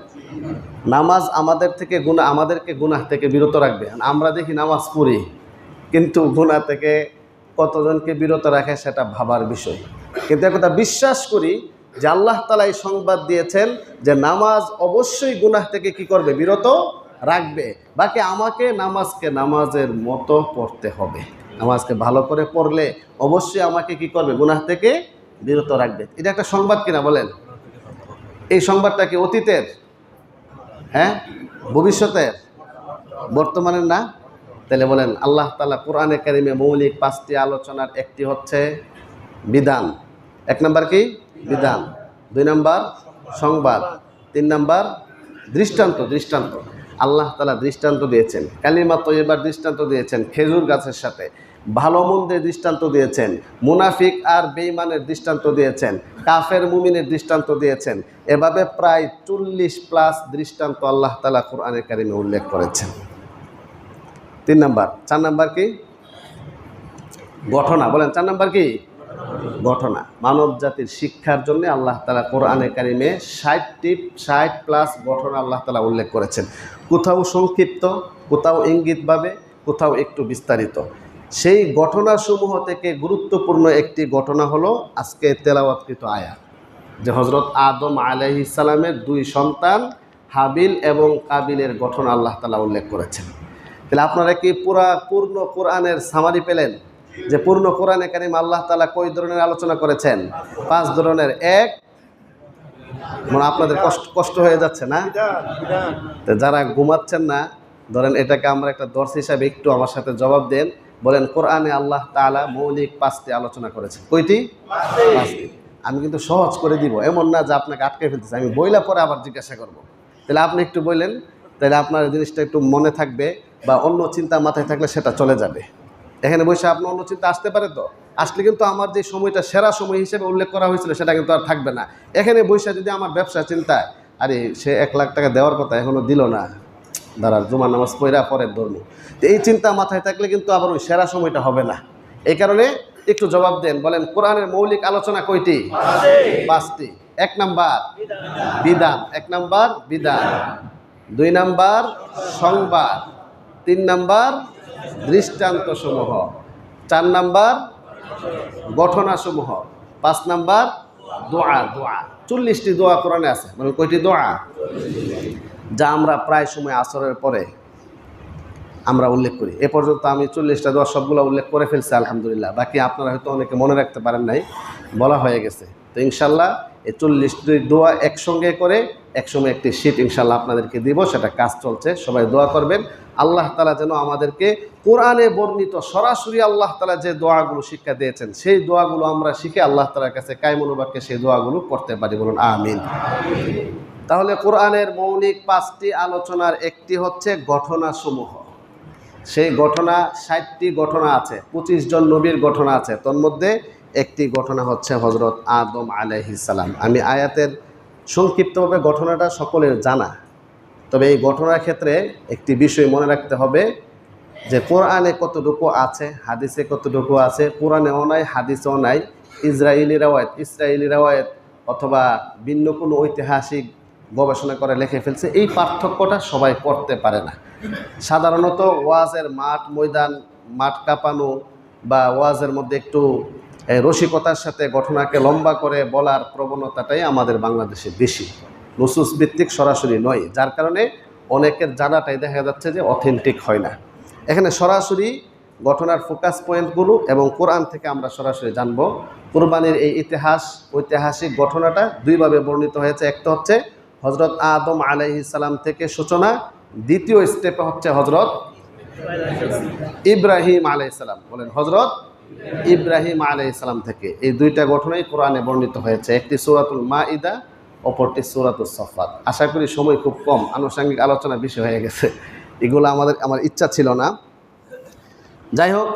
নামাজ আমাদেরকে গুনাহ থেকে বিরত রাখবে। আমরা দেখি নামাজ পড়ি, কিন্তু গুনাহ থেকে কতজনকে বিরত রাখে সেটা ভাবার বিষয়। কিন্তু একটা বিশ্বাস করি যে আল্লাহ তাআলা এই সংবাদ দিয়েছেন যে নামাজ অবশ্যই গুনাহ থেকে কি করবে? বিরত রাখবে। বাকি আমাকে নামাজের মতো পড়তে হবে। নামাজকে ভালো করে পড়লে অবশ্যই আমাকে কি করবে? গুনাহ থেকে বিরত রাখবে। এটা একটা সংবাদ কিনা বলেন? এই সংবাদটা কি অতীতের? হ্যাঁ, ভবিষ্যতের, বর্তমানের না? তাহলে বলেন আল্লাহ তাআলা কোরআনে কারিমে মৌলিক 5টি আলোচনার একটি হচ্ছে বিধান। 1 নাম্বার কি? বিধান। 2 নাম্বার সংবাদ। 3 নাম্বার দৃষ্টান্ত। আল্লাহ তাআলা দৃষ্টান্ত দিয়েছেন, কালিমা তয়্যিবার দৃষ্টান্ত দিয়েছেন খেজুর গাছের সাথে, ভালো মন্দের দৃষ্টান্ত দিয়েছেন, মুনাফিক আর বেঈমানের দৃষ্টান্ত দিয়েছেন, কাফের মুমিনের দৃষ্টান্ত দিয়েছেন। এভাবে প্রায় 40+ দৃষ্টান্ত আল্লাহ তাআলা কোরআনে কারিমে উল্লেখ করেছেন। 3 নাম্বার। 4 নাম্বার কি? ঘটনা। বলেন 4 নাম্বার কি? ঘটনা। মানব জাতির শিক্ষার জন্য আল্লাহ তাআলা কোরআনে কারিমে 60+ ঘটনা আল্লাহ তাআলা উল্লেখ করেছেন। কোথাও সংক্ষিপ্ত, কোথাও ইঙ্গিতভাবে, কোথাও একটু বিস্তারিত। সেই ঘটনাসমূহ থেকে গুরুত্বপূর্ণ একটি ঘটনা হলো আজকে তেলাওয়াতকৃত আয়াত, যে হযরত আদম আলাইহিস সালামের 2 সন্তান হাবিল এবং কাবিলের ঘটনা আল্লাহ তাআলা উল্লেখ করেছেন। তাহলে আপনারা কি পূর্ণ কোরআনের সামারি পেলেন? যে পূর্ণ কোরআনে কারিম আল্লাহ তাআলা কয় ধরনের আলোচনা করেছেন? 5 ধরনের। এক, মানে আপনাদের কষ্ট হয়ে যাচ্ছে না? তো যারা ঘুমাচ্ছেন না, ধরেন এটাকে আমরা একটা দর্শ হিসাবে একটু আমার সাথে জবাব দেন। বলেন কোরআনে আল্লাহ তাআলা মৌলিক 5টি আলোচনা করেছেন। কয়টি? 5টি। আমি কিন্তু সহজ করে দিব, এমন না যে আপনাকে আটকে ফেলতেছে। আমি বইলা পরে আবার জিজ্ঞাসা করব। তাহলে আপনি একটু বললেন, তাহলে আপনার জিনিসটা একটু মনে থাকবে, বা অন্য চিন্তা মাথায় থাকলে সেটা চলে যাবে। এখানে বসে আপনার অন্য চিন্তা আসতে পারে, তো আসলে কিন্তু আমার যে সময়টা সেরা সময় হিসেবে উল্লেখ করা হয়েছিল সেটা কিন্তু আর থাকবে না। এখানে বসে যদি আমার ব্যবসা চিন্তায়, আরে সে 1 লাখ টাকা দেওয়ার কথা এখনও দিল না, দাঁড়ার জুমার নামাজ পড়া পরের ধর্ম, তো এই চিন্তা মাথায় থাকলে কিন্তু আবার ওই সেরা সময়টা হবে না। এই কারণে একটু জবাব দেন। বলেন কোরআনের মৌলিক আলোচনা কয়টি? 5টি। 1 নাম্বার বিধান। 1 নাম্বার বিধান। 2 নাম্বার সংবাদ। 3 নাম্বার দৃষ্টান্তসমূহ। 4 নাম্বার ঘটনাসমূহ। 5 নাম্বার দোয়া। 40টি দোয়া কোরআনে আছে। মানে কয়টি দোয়া? যা আমরা প্রায় সময় আসরের পরে আমরা উল্লেখ করি। এ পর্যন্ত আমি 40টা দোয়া সবগুলো উল্লেখ করে ফেলছি আলহামদুলিল্লাহ। বাকি আপনারা হয়তো অনেকে মনে রাখতে পারেন নাই, বলা হয়ে গেছে। তো ইনশাল্লাহ এই 40টি দোয়া একসঙ্গে করে একসময় একটি শীট ইনশাল্লাহ আপনাদেরকে দিব, সেটা কাজ চলছে। সবাই দোয়া করবেন আল্লাহ তাআলা যেন আমাদেরকে কোরআনে বর্ণিত সরাসরি আল্লাহ তাআলা যে দোয়াগুলো শিক্ষা দিয়েছেন সেই দোয়াগুলো আমরা শিখে আল্লাহ তাআলার কাছে কায়মুল বাক্যে সেই দোয়াগুলো করতে পারি। বলুন আমিন। তাহলে কোরআনের মৌলিক 5টি আলোচনার একটি হচ্ছে ঘটনাসমূহ। সেই ঘটনা 60টি ঘটনা আছে, 25 জন নবীর ঘটনা আছে। তোর মধ্যে একটি ঘটনা হচ্ছে হযরত আদম আলাইহিস সালাম। আমি আয়াতের সংক্ষিপ্তভাবে ঘটনাটা সকলের জানা, তবে এই ঘটনার ক্ষেত্রে একটি বিষয় মনে রাখতে হবে যে কোরআনে কতটুকু আছে, হাদিসে কতটুকু আছে। কোরআনেও নাই, হাদিসেও নাই। ইসরায়েলি রাওয়ায়াত অথবা ভিন্ন কোনো ঐতিহাসিক গবেষণা করে লিখে ফেলছে। এই পার্থক্যটা সবাই করতে পারে না। সাধারণত ওয়াজের মাঠ কাঁপানো বা ওয়াজের মধ্যে একটু রসিকতার সাথে ঘটনাকে লম্বা করে বলার প্রবণতাটাই আমাদের বাংলাদেশে বেশি, নুসুস ভিত্তিক সরাসরি নয়। যার কারণে অনেকের জানাটাই দেখা যাচ্ছে যে অথেন্টিক হয় না। এখানে সরাসরি ঘটনার ফোকাস পয়েন্টগুলো এবং কোরআন থেকে আমরা সরাসরি জানব। কুরবানির এই ঐতিহাসিক ঘটনাটা 2 ভাবে বর্ণিত হয়েছে। একটা হচ্ছে হযরত আদম আলাইহিস সালাম থেকে সূচনা, দ্বিতীয় স্টেপে হচ্ছে হযরত ইব্রাহিম আলাইহিস সালাম। বলেন হযরত ইব্রাহিম আলাইহিস সালাম থেকে। এই 2টা ঘটনাই কোরআনে বর্ণিত হয়েছে। একটি সূরাতুল মাইদা অপরটি সূরাতুস সাফফাত। আশা করি সময় খুব কম, আনুষঙ্গিক আলোচনার বিষয় হয়ে গেছে, এগুলো আমার ইচ্ছা ছিল না। যাই হোক,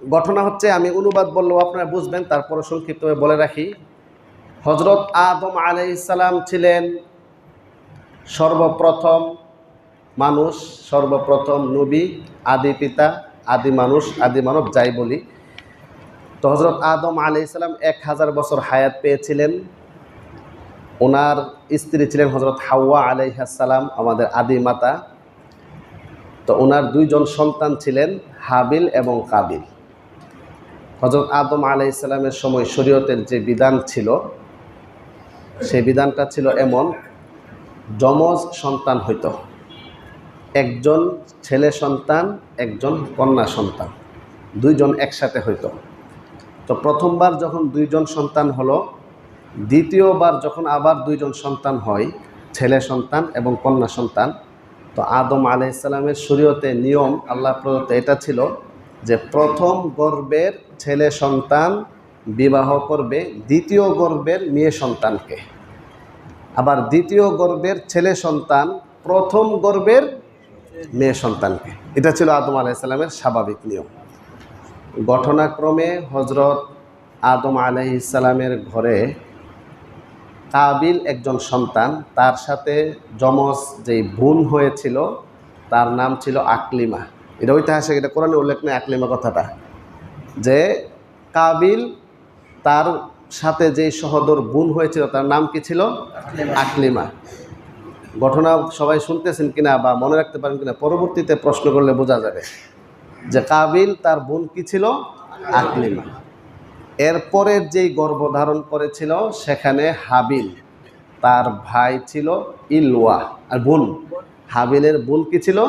ঘটনা হচ্ছে, আমি অনুবাদ বললেও আপনারা বুঝবেন, তারপরে সংক্ষিপ্তভাবে বলে রাখি। হযরত আদম আলাইহিস সালাম ছিলেন সর্বপ্রথম মানুষ, সর্বপ্রথম নবী, আদি পিতা, আদি মানুষ, আদি মানব যাই বলি। তো হযরত আদম আলাইহিস সালাম 1000 বছর হায়াত পেয়েছিলেন। ওনার স্ত্রী ছিলেন হযরত হাওয়া আলাইহিস সালাম, আমাদের আদি মাতা। তো ওনার 2 জন সন্তান ছিলেন, হাবিল এবং কাবিল। হযরত আদম আলাইহিস সালামের সময় শরীয়তের যে বিধান ছিল, সেই বিধানটা ছিল এমন, যমজ সন্তান হইত, একজন ছেলে সন্তান, একজন কন্যা সন্তান, 2 জন একসাথে হইত। তো প্রথমবার যখন 2 জন সন্তান হলো, দ্বিতীয়বার যখন আবার 2 জন সন্তান হয়, ছেলে সন্তান এবং কন্যা সন্তান, তো আদম আলাইহিস সালামের শরীয়তে নিয়ম আল্লাহ প্রদত্ত এটা ছিল যে প্রথম গর্ভের ছেলে সন্তান বিবাহ করবে দ্বিতীয় গর্ভের মেয়ে সন্তানকে, আবার দ্বিতীয় গর্ভের ছেলে সন্তান প্রথম গর্ভের মেয়ে সন্তানকে। এটা ছিল আদম আলাইহিস সালামের স্বাভাবিক নিয়ম। ঘটনাক্রমে হযরত আদম আলাইহিস সালামের ঘরে কাবিল একজন সন্তান, তার সাথে যমজ যেই বোন হয়েছিল তার নাম ছিল আকলিমা। এটা ঐতিহাসিক, এটা কোরআনে উল্লেখ নেই আকলিমা কথাটা, যে কাবিল তার সাথে যেই সহোদর বোন হয়েছিল তার নাম কি ছিল? আকলিমা। ঘটনা সবাই শুনতেছেন কিনা বা মনে রাখতে পারেন কিনা পরবর্তীতে প্রশ্ন করলে বোঝা যাবে যে কাবিল তার বোন কি ছিল? আকলিমা। এরপরের যেই গর্ভধারণ করেছিল সেখানে হাবিল, তার ভাই ছিল ইলওয়া, আর বোন হাবিলের বোন কি ছিল?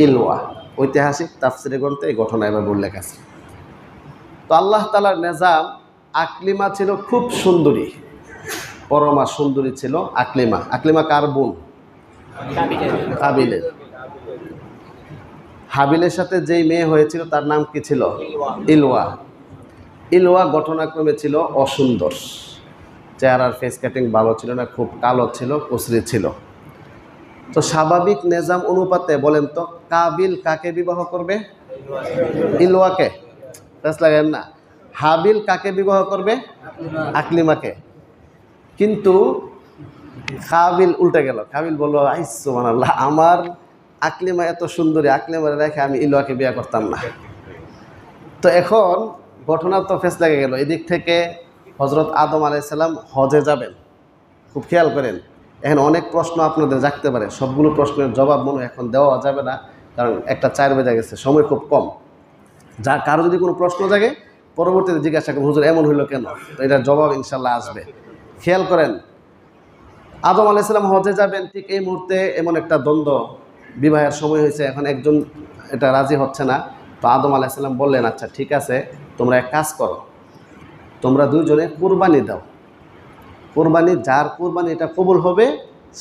ইলওয়া। ঐতিহাসিক তাফসীরে গ্রন্থে এই ঘটনা এবার উল্লেখ আছে। তো আল্লাহ তাআলার নিজাম, আকলিমা ছিল খুব সুন্দরী, পরমা সুন্দরী ছিল আকলিমা। আকলিমা কার বোন? কাবিলের। হাবিলের সাথে যেই মেয়ে হয়েছিল তার নাম কি ছিল? ইলওয়া। ইলওয়া ঘটনাক্রমে ছিল অসুন্দর, চেহারার ফেস কাটিং ভালো ছিল না, খুব কালো ছিল, কুচরি ছিল। তো স্বাভাবিক নিজাম অনুপাতে বলেন তো কাবিল কাকে বিবাহ করবে? ইলওয়াকে। বেশ লাগেন না? হাবিল কাকে বিবাহ করবে? আকলিমাকে। কিন্তু কাবিল উল্টে গেল, কাবিল বলল সুবহানাল্লাহ, আমার আকলিমা এত সুন্দরী, আকলিমারে রেখে আমি ইলওয়াকে বিয়ে করতাম না। তো এখন ঘটনা তো ফেস লেগে গেল। এদিক থেকে হযরত আদম আলাইহিস সালাম হজে যাবেন, খুব খেয়াল করেন। এখন অনেক প্রশ্ন আপনাদের জাগতে পারে, সবগুলো প্রশ্নের জবাব মনে এখন দেওয়া যাবে না, কারণ 1:04 বেজে গেছে, সময় খুব কম। যা কারো যদি কোনো প্রশ্ন জাগে পরবর্তীতে জিজ্ঞাসা করুন, হুজুর এমন হইল কেন, তো এটার জবাব ইনশাল্লাহ আসবে। খেয়াল করেন, আদম আলাইহিস সালাম হজে যাবেন, ঠিক এই মুহূর্তে এমন একটা দ্বন্দ্ব, বিবাহের সময় হয়েছে, এখন একজন এটা রাজি হচ্ছে না। তো আদম আলাইহিস সালাম বললেন, আচ্ছা ঠিক আছে, তোমরা এক কাজ করো, তোমরা 2 জনে কুরবানি দাও। কুরবানি, যার কুরবানি এটা কবুল হবে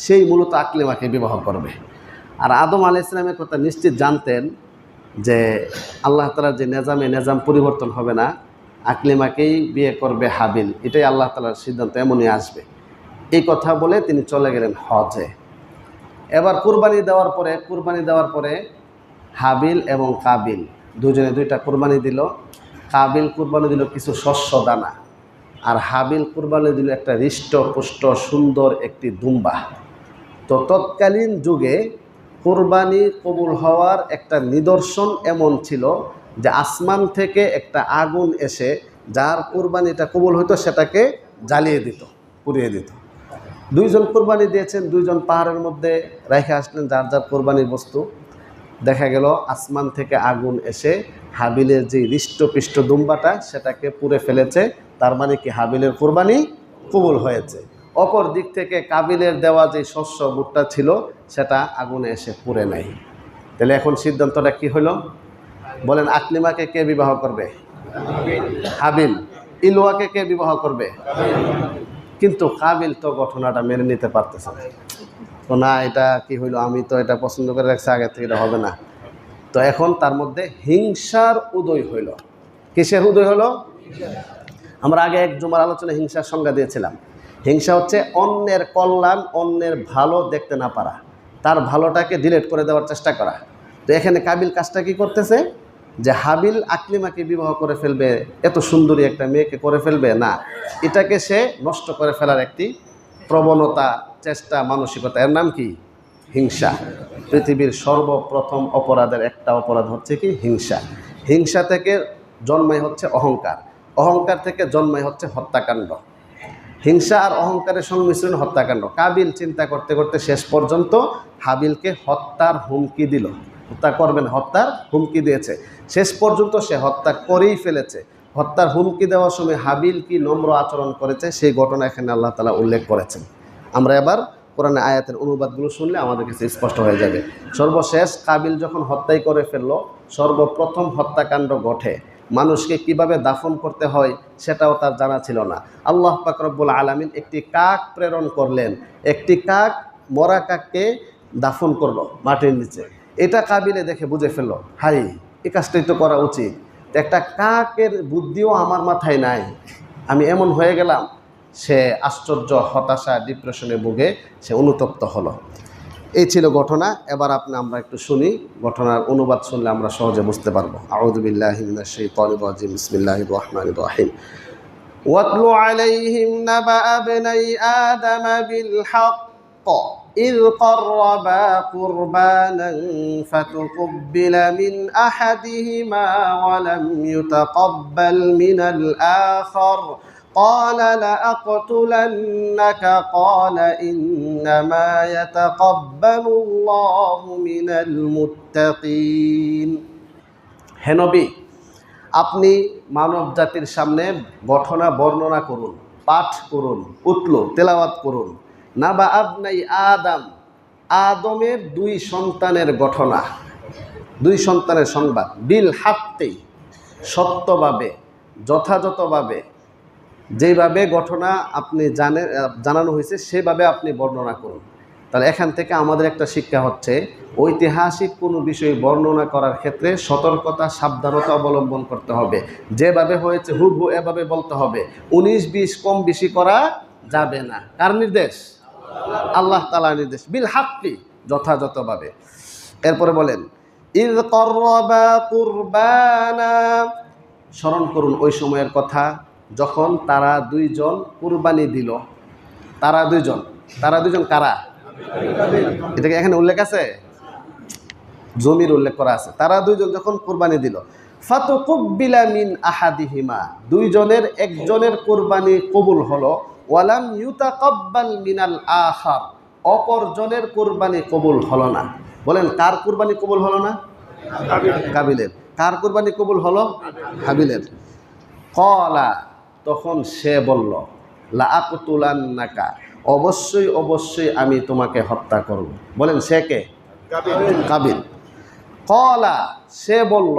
সেই মূলত আকলিমাকে বিবাহ করবে। আর আদম আলাইহিস সালামের কথা নিশ্চিত জানতেন যে আল্লাহ তাআলার যে নিজাম পরিবর্তন হবে না, আকলিমাকেই বিয়ে করবে হাবিল, এটাই আল্লাহ তাআলার সিদ্ধান্ত, এমনই আসবে। এই কথা বলে তিনি চলে গেলেন হজে। এবার কুরবানি দেওয়ার পরে হাবিল এবং কাবিল দুজনে 2টা কুরবানি দিল। কাবিল কুরবানি দিল কিছু শস্য দানা, আর হাবিল কুরবানি দিল একটা হৃষ্টপুষ্ট সুন্দর একটি দুম্বা। তো তৎকালীন যুগে কুরবানি কবুল হওয়ার একটা নিদর্শন এমন ছিল যে আসমান থেকে একটা আগুন এসে যার কুরবানিটা কবুল হইতো সেটাকে জ্বালিয়ে দিত, পুড়িয়ে দিত। 2 জন কুরবানি দিয়েছেন, 2 জন পাহাড়ের মধ্যে রেখে আসলেন যার যার কুরবানির বস্তু। দেখা গেল আসমান থেকে আগুন এসে হাবিলের যে হৃষ্টপুষ্ট দুম্বাটা সেটাকে পুড়ে ফেলেছে, তার মানে কি হাবিলের কুরবানি কবুল হয়েছে। অপর দিক থেকে কাবিলের দেওয়া যে শস্য ভুট্টা ছিল সেটা আগুনে এসে পুড়ে নাই। তাহলে এখন সিদ্ধান্তটা কি হলো বলেন? আকলিমাকে কে বিবাহ করবে? হাবিল। ইলওয়াকে কে বিবাহ করবে? কিন্তু কাবিল তো ঘটনাটা মেনে নিতে পারতেছে না, তো না এটা কি হইলো, আমি তো এটা পছন্দ করে রাখছি আগে থেকে, এটা হবে না। তো এখন তার মধ্যে হিংসার উদয় হইল। কিসের উদয় হলো? আমরা আগে এক জুমার আলোচনায় হিংসার সংজ্ঞা দিয়েছিলাম। হিংসা হচ্ছে অন্যের কল্যাণ, অন্যের ভালো দেখতে না পারা, তার ভালোটাকে ডিলিট করে দেওয়ার চেষ্টা করা। তো এখানে কাবিল কাজটা কি করতেছে, যে হাবিল আকলিমাকে বিবাহ করে ফেলবে, এত সুন্দরী একটা মেয়েকে করে ফেলবে না, এটাকে সে নষ্ট করে ফেলার একটি প্রবণতা, চেষ্টা, মানসিকতা, এর নাম কি? হিংসা। পৃথিবীর সর্বপ্রথম অপরাধের একটা অপরাধ হচ্ছে কি? হিংসা। হিংসা থেকে জন্মায় হচ্ছে অহংকার, অহংকার থেকে জন্মায় হচ্ছে হত্যাকাণ্ড। হিংসা আর অহংকারের সংমিশ্রণ হত্যাকাণ্ড। কাবিল চিন্তা করতে করতে শেষ পর্যন্ত হাবিলকে হত্যার হুমকি দিল, হত্যা করবেন, হত্যার হুমকি দিয়েছে। শেষ পর্যন্ত সে হত্যা করেই ফেলেছে। হত্যার হুমকি দেওয়ার সময় হাবিল কি নম্র আচরণ করেছে, সেই ঘটনা এখানে আল্লাহ তাআলা উল্লেখ করেছেন। আমরা এবার কোরআনে আয়াতের অনুবাদগুলো শুনলে আমাদের কাছে স্পষ্ট হয়ে যাবে। সর্বশেষ কাবিল যখন হত্যাই করে ফেলল, সর্বপ্রথম হত্যাকাণ্ড ঘটে। মানুষকে কিভাবে দাফন করতে হয় সেটাও তার জানা ছিল না। আল্লাহ পাক রব্বুল আলামিন একটি কাক প্রেরণ করলেন, একটি কাক মরা কাককে দাফন করলো মাটির নিচে। এটা কাবিলে দেখে বুঝে ফেললো, হাই, এই কাজটাই তো করা উচিত, একটা কাকের বুদ্ধিও আমার মাথায় নাই, আমি এমন হয়ে গেলাম। সে আশ্চর্য, হতাশা, ডিপ্রেশনে ভুগে সে অনুতপ্ত হলো। এই ছিল ঘটনা। এবার আমরা একটু শুনি, ঘটনার অনুবাদ শুনলে আমরা সহজে বুঝতে পারবো। আউযু বিল্লাহি মিনাশ শাইতানির রাজিম, বিসমিল্লাহির রহমানির রহিম। ওয়াতলু আলাইহিম নাবা ইবনাই আদম বিল হক إذ قربا قربانا فتقبل من أحدهما ولم يتقبل من الآخر قال لأقتلنك قال إنما يتقبل الله من المتقين। হে নবী, আপনি মানব জাতির সামনে ঘটনা বর্ণনা করুন, পাঠ করুন, উতলু তেলাওয়াত করুন। নাবা আবনাই আদম, আদমের দুই সন্তানের ঘটনা, দুই সন্তানের সংবাদ। বিল হাক্কি, সত্যভাবে, যথাযথভাবে, যেভাবে ঘটনা আপনি জানানো হয়েছে সেভাবে আপনি বর্ণনা করুন। তাহলে এখান থেকে আমাদের একটা শিক্ষা হচ্ছে, ঐতিহাসিক কোনো বিষয় বর্ণনা করার ক্ষেত্রে সতর্কতা, সাবধানতা অবলম্বন করতে হবে। যেভাবে হয়েছে হুবহু এভাবে বলতে হবে, 19-20 কম বেশি করা যাবে না। কার নির্দেশ? আল্লাহ তাআলার নির্দেশ। বিল হাক্কি, যথাযথভাবে। এরপরে বলেন ইয করবা কুরবানা, স্মরণ করুন ওই সময়ের কথা যখন তারা দুইজন কুরবানি দিল। তারা দুইজন কারা? এটাকে এখানে উল্লেখ আছে, জমির উল্লেখ করা আছে। তারা দুইজন যখন কুরবানি দিল, ফাতুকুব্বিলা মিন আহাদিহিমা, দুইজনের একজনের কুরবানি কবুল হলো, ওয়ালাম ইউতাকাব্বাল মিনাল আখার, অপরজনের কুরবানি কবুল হলো না। বলেন কার কুরবানি কবুল হলো না? কাবিলের। কার কুরবানি কবুল হলো? হাবিলের। ক্বালা, তখন সে বলল, লা আকতুলান্নাকা, অবশ্যই অবশ্যই আমি তোমাকে হত্যা করব। বলেন সে কে? কাবিল। ক্বালা, সে বলল,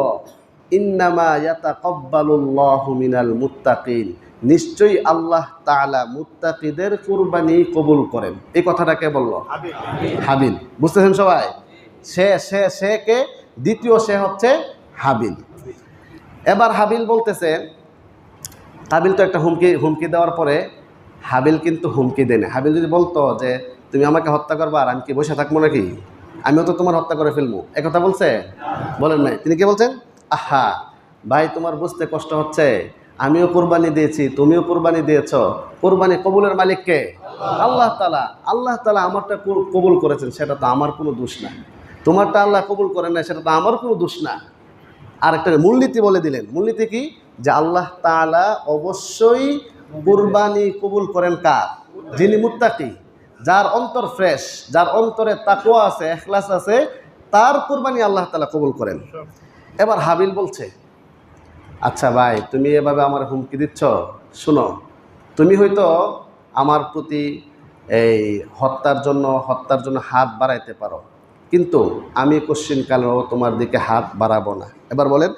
ইন্নামা ইয়াতাকাব্বালুল্লাহু মিনাল মুত্তাকিন, নিশ্চয়ই আল্লাহ তাআলা মুত্তাকিদের কুরবানি কবুল করেন। এই কথাটা কে বলল? হাবিল। বুঝতেছেন সবাই? সে কে? দ্বিতীয় সে হচ্ছে হাবিল। এবার হাবিল বলতেছে, হাবিল তো একটা হুমকি দেওয়ার পরে হাবিল কিন্তু হুমকি দেয় না। হাবিল যদি বলতো যে তুমি আমাকে হত্যা করবা আর আমি কি বসে থাকবো নাকি, আমিও তো তোমার হত্যা করে ফেলবো, একথা বলছে? বলেন নাই। তিনি কি বলছেন? আহা ভাই, তোমার বুঝতে কষ্ট হচ্ছে, আমিও কুরবানি দিয়েছি, তুমিও কুরবানি দিয়েছ, কুরবানি কবুলের মালিক কে? আল্লাহ তাআলা। আল্লাহ তাআলা আমারটা কবুল করেছেন, সেটা তো আমার কোনো দোষ না। তোমারটা আল্লাহ কবুল করেন না, সেটা তো আমার কোনো দোষ না। আর একটা মূলনীতি বলে দিলেন। মূলনীতি কি? যে আল্লাহ তাআলা অবশ্যই কুরবানি কবুল করেন কার? যিনি মুত্তাকি, যার অন্তর ফ্রেশ, যার অন্তরে তাকওয়া আছে, ইখলাস আছে, তার কুরবানি আল্লাহ তাআলা কবুল করেন। এবার হাবিল বলছে, আচ্ছা ভাই, তুমি এভাবে আমার হুমকি দিচ্ছ, শুনো, তুমি হয়তো আমার প্রতি এই হত্যার জন্য হাত বাড়াইতে পারো, কিন্তু আমি কোশ্চিনকালেও তোমার দিকে হাত বাড়াবো না। এবার বলেন,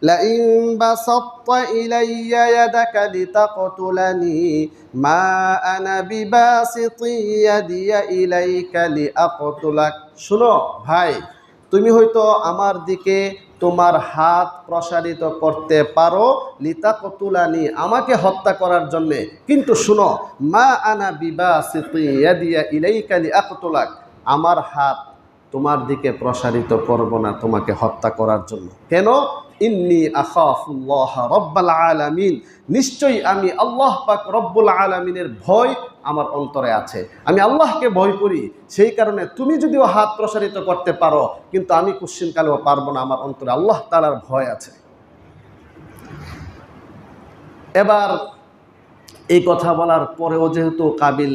লাইন বাসাত্তা ইলাইয়া ইয়াদাকা লিতাকতুলানি মা আনা বিবাসিতি ইয়াদিয়া ইলাইকা লিআকতুলাক। শুনো ভাই, তুমি হয়তো আমার দিকে তোমার হাত প্রসারিত করতে পারো লিতাকতুলানি, আমাকে হত্যা করার জন্য, কিন্তু শুনো, মা আনা বিবাসিতি ইয়াদিয়া ইলাইকা লিআকতুলাক, আমার হাত তোমার দিকে প্রসারিত করব না তোমাকে হত্যা করার জন্য। কেন? ইন্নী আখাফুল্লাহ রব্বাল আলামিন, নিশ্চয়ই আমি আল্লাহ পাক রব্বুল আলামিনের ভয় আমার অন্তরে আছে, আমি আল্লাহকে ভয় করি, সেই কারণে তুমি যদিও হাত প্রসারিত করতে পারো কিন্তু আমি কুশ্চিনকালেও পারবো না, আমার অন্তরে আল্লাহ তাআলার ভয় আছে। এবার এই কথা বলার পরেও যেহেতু কাবিল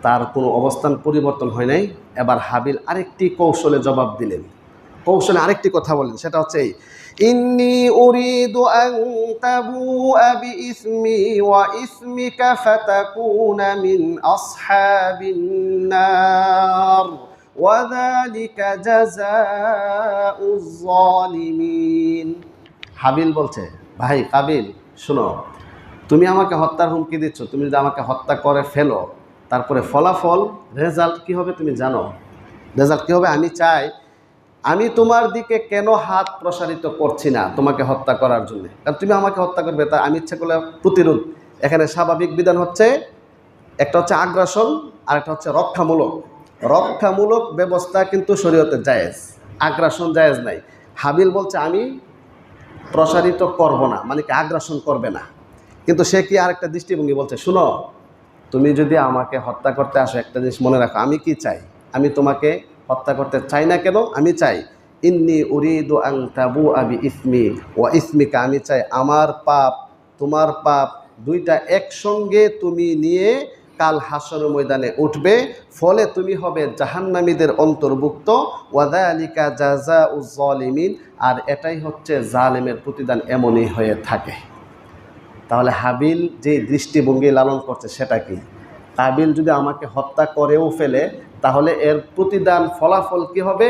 তার কোনো অবস্থান পরিবর্তন হয় নাই, এবার হাবিল আরেকটি কৌশলে জবাব দিলেন, কৌশলে আরেকটি কথা বললেন, সেটা হচ্ছে এই, ইন্নী উরিদু আন তাবুআ বিইসমি ওয়া ইসমিকা ফাতাকুনা মিন আসহাবিন নার ওয়া যালিকা জাযাউজ যালিমিন। হাবিল বলছে, ভাই কাবিল শোনো, তুমি আমাকে হত্যার হুমকি দিচ্ছ, তুমি যদি আমাকে হত্যা করে ফেলো তারপরে ফলাফল রেজাল্ট কি হবে তুমি জানো? রেজাল্ট কি হবে? আমি চাই, আমি তোমার দিকে কেন হাত প্রসারিত করছি না তোমাকে হত্যা করার জন্য, কারণ তুমি আমাকে হত্যা করবে, তা আমি ইচ্ছা করলে প্রতিরোধ। এখানে স্বাভাবিক বিধান হচ্ছে, একটা হচ্ছে আগ্রাসন আর একটা হচ্ছে রক্ষামূলক। রক্ষামূলক ব্যবস্থা কিন্তু শরীয়তে জায়েজ, আগ্রাসন জায়েজ নাই। হাবিল বলছে আমি প্রসারিত করব না, মানে কি আগ্রাসন করবে না, কিন্তু সে কি আরেকটা দৃষ্টিভঙ্গি বলছে, শুনো, তুমি যদি আমাকে হত্যা করতে আসো একটা জিনিস মনে রাখো, আমি কি চাই, আমি তোমাকে হত্যা করতে চাই না কেন, আমি চাই ইন্নী উরিদু আন তাবুআ বিইসমি ওয়া ইসমিকা, আমি চাই আমার পাপ তোমার পাপ দুইটা একসঙ্গে তুমি নিয়ে কাল হাসরের ময়দানে উঠবে, ফলে তুমি হবে জাহান্নামীদের অন্তর্ভুক্ত, ওয়া যালিকা জাযাউজ যালিমিন, আর এটাই হচ্ছে জালেমের প্রতিদান, এমনই হয়ে থাকে। তাহলে হাবিল যে দৃষ্টিভঙ্গি লালন করছে সেটা কি? কাবিল যদি আমাকে হত্যা করেও ফেলে তাহলে এর প্রতিদান ফলাফল কি হবে?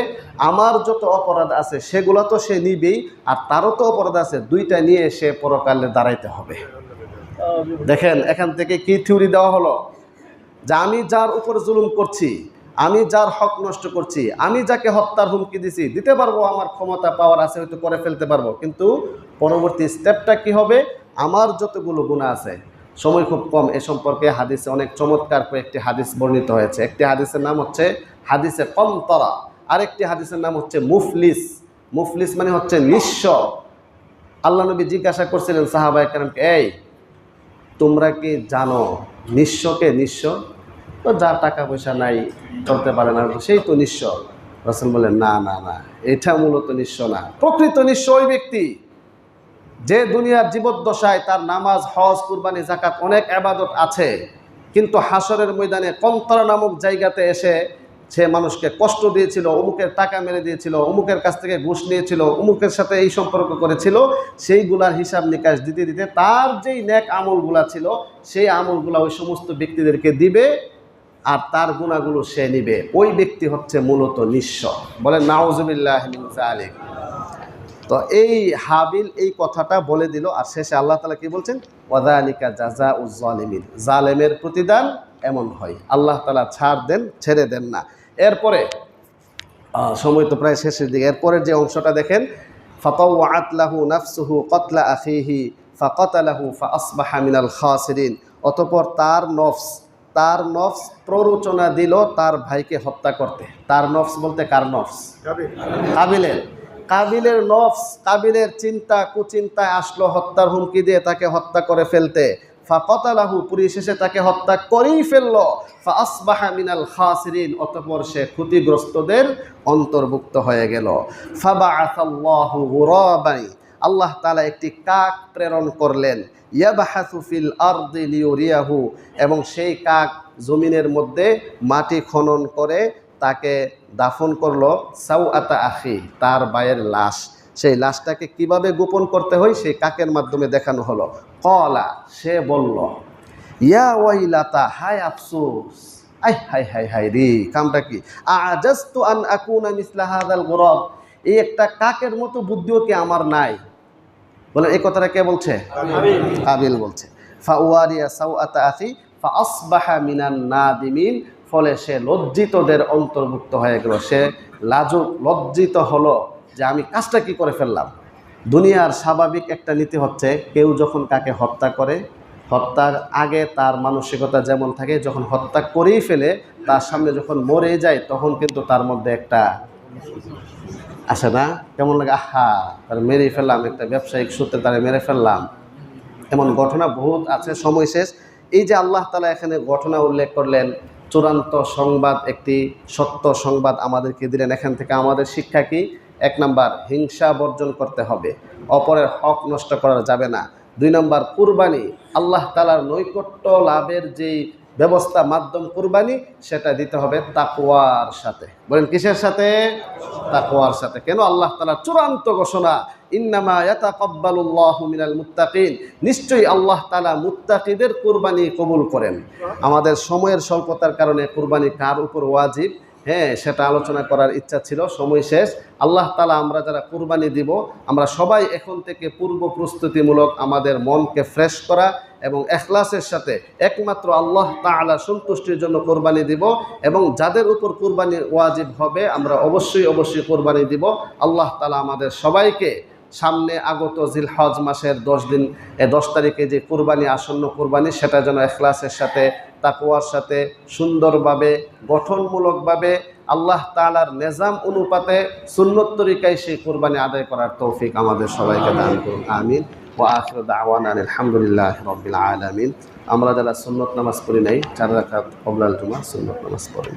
আমার যত অপরাধ আছে সেগুলো তো সে নিবেই, আর তারও তো অপরাধ আছে, দুইটা নিয়ে সে পরকালে দাঁড়াইতে হবে। দেখেন এখান থেকে কি থিওরি দেওয়া হলো, যে আমি যার উপর জুলুম করছি, আমি যার হক নষ্ট করছি, আমি যাকে হত্যার হুমকি দিতে পারবো, আমার ক্ষমতা পাওয়ার আছে, হয়তো করে ফেলতে পারবো, কিন্তু পরবর্তী স্টেপটা কি হবে? আমার যতগুলো গুনাহ আছে, সময় খুব কম, এ সম্পর্কে হাদিসে অনেক চমৎকার কয়েকটি হাদিস বর্ণিত হয়েছে। একটি হাদিসের নাম হচ্ছে হাদিসে কন্তরা, আরেকটি হাদিসের নাম হচ্ছে মুফলিস। মুফলিস মানে হচ্ছে নিঃস্ব। আল্লাহ নবী জিজ্ঞাসা করছিলেন সাহাবায়ে কেরামকে, এই তোমরা কি জানো নিঃস্বকে? নিঃস্ব তো যার টাকা পয়সা নাই, চলতে পারে না, সেই তো নিঃস্ব। রাসূল বললেন, না না না, এটা মূলত নিঃস্ব না, প্রকৃত নিঃস্ব ওই ব্যক্তি যে দুনিয়ার জীবদ্দশায় তার নামাজ, হজ, কুরবানি, যাকাত অনেক ইবাদত আছে, কিন্তু হাসরের ময়দানে কন্তরা নামক জায়গাতে এসে সে মানুষকে কষ্ট দিয়েছিল, অমুকের টাকা মেরে দিয়েছিল, অমুকের কাছ থেকে ঘুষ নিয়েছিল, অমুকের সাথে এই সম্পর্ক করেছিল, সেইগুলার হিসাব নিকাশ দিতে দিতে তার যেই নেক আমলগুলা ছিল সেই আমলগুলা ওই সমস্ত ব্যক্তিদেরকে দিবে, আর তার গুনাহগুলো সে নিবে। ওই ব্যক্তি হচ্ছে মূলত নিঃস্ব। বলেন নাউজুবিল্লাহ মিন যালিক। তো এই হাবিল এই কথাটা বলে দিল, আর শেষে আল্লাহ তাআলা কি বলছেন? ওয়া যালিকা জাযাউজ যালিমিন, জালেমের প্রতিদান এমন হয়। আল্লাহ তাআলা ছাড় দেন, ছেড়ে দেন না। এরপরে সময় তো প্রায় শেষের দিকে, এরপরের যে অংশটা দেখেন, ফাতাওয়াআত লাহু নাফসুহু কতলা আখিহি ফাকাতালাহু ফাআসবাহা মিনাল খাসিরিন, অতঃপর তার নফস প্ররোচনা দিল তার ভাইকে হত্যা করতে। তার নফস বলতে কার নফস? কাবিলের নফস, কাবিলের চিন্তা কুচিন্তায় আসলো হত্যার হুমকি দিয়ে তাকে হত্যা করে ফেলতে। ফাকাতালাহু, পরিশেষে তাকে হত্যা করেই ফেললো। ফাআসবাহা মিনাল খাসিরিন, অতঃপর সে ক্ষতিগ্রস্তদের অন্তর্ভুক্ত হয়ে গেল। ফাবাআসাল্লাহু গুরাবান, আল্লাহ তাআলা একটি কাক প্রেরণ করলেন। ইয়াবহাসু ফিল আরদি লিউরিয়াহু, এবং সেই কাক জমিনের মধ্যে মাটি খনন করে তাকে দাফন করলো। সাওআতা আখি, তার ভাইয়ের লাশ, সেই লাশটাকে কিভাবে গোপন করতে হয় সেই কাকের মাধ্যমে দেখানো হলো। ক্বালা, সে বলল, ইয়া ওয়াইলাতা, হায় আফসোস, আই হাই হাই হাই রে, কামটা কি? আজাজতু আন আকুনা মিসলা হাযাল গুরাব, এই একটা কাকের মতো বুদ্ধিও কি আমার নাই? বলেন এই কথাটা কে বলছে? কাবিল বলছে। ফাওয়ারিয়া সাওআতা আখি ফাআসবাহা মিনান নাদিমিন, ফলে সে লজ্জিতদের অন্তর্ভুক্ত হয়ে গেল। সে লাজুক, লজ্জিত হলো যে আমি কাজটা কি করে ফেললাম। দুনিয়ার স্বাভাবিক একটা নীতি হচ্ছে, কেউ যখন কাকে হত্যা করে, হত্যার আগে তার মানসিকতা যেমন থাকে, যখন হত্যা করেই ফেলে তার সামনে যখন মরে যায় তখন কিন্তু তার মধ্যে একটা আসে না, কেমন লাগে, আহা তার মেরেই ফেললাম, একটা ব্যবসায়িক সূত্রে তারা মেরে ফেললাম। এমন ঘটনা বহুত আছে। সময় শেষ। এই যে আল্লাহ তাআলা এখানে ঘটনা উল্লেখ করলেন, চূড়ান্ত সংবাদ, একটি সত্য সংবাদ আমাদেরকে দিলেন। এখান থেকে আমাদের শিক্ষা কি? 1 নাম্বার, হিংসা বর্জন করতে হবে, অপরের হক নষ্ট করা যাবে না। 2 নাম্বার, কুরবানি, আল্লাহ তাআলার নৈকট্য লাভের যেই ব্যবস্থা, মাধ্যম কুরবানি, সেটা দিতে হবে তাকওয়ার সাথে। বলেন কিসের সাথে? তাকওয়ার সাথে। কেন? আল্লাহ তাআলা চূড়ান্ত ঘোষণা, ইন্নামা ইয়াতাকাব্বালুল্লাহু মিনাল মুত্তাকিন, নিশ্চয়ই আল্লাহ তাআলা মুত্তাকিদের কুরবানি কবুল করেন। আমাদের সময়ের স্বল্পতার কারণে কুরবানি কার উপর ওয়াজিব, সেটা আলোচনা করার ইচ্ছা ছিল, সময় শেষ। আল্লাহ তাআলা আমরা যারা কুরবানি দিব, আমরা সবাই এখন থেকে পূর্ব প্রস্তুতিমূলক আমাদের মনকে ফ্রেশ করা এবং ইখলাসের সাথে একমাত্র আল্লাহ তাআলা সন্তুষ্টির জন্য কুরবানি দিব। এবং যাদের উপর কুরবানি ওয়াজিব হবে আমরা অবশ্যই কুরবানি দিব। আল্লাহ তাআলা আমাদের সবাইকে সামনে আগত জিলহজ মাসের 10 তারিখে যে কুরবানি, আসন্ন কুরবানি, সেটা যেন ইখলাসের সাথে, তাকওয়ার সাথে, সুন্দরভাবে, গঠনমূলকভাবে, আল্লাহ তাআলার নিজাম অনুপাতে, সুন্নত তরিকায় সেই কুরবানি আদায় করার তৌফিক আমাদের সবাইকে দান করুন। আমিন। ওয়া আখিরু দাওয়ানা আলহামদুলিল্লাহি রাব্বিল আলামিন। আমরা যারা সুন্নত নামাজ পড়ি নাই, 4 রাকাত ক্বাবলাল জুমা সুন্নত নামাজ পড়ি।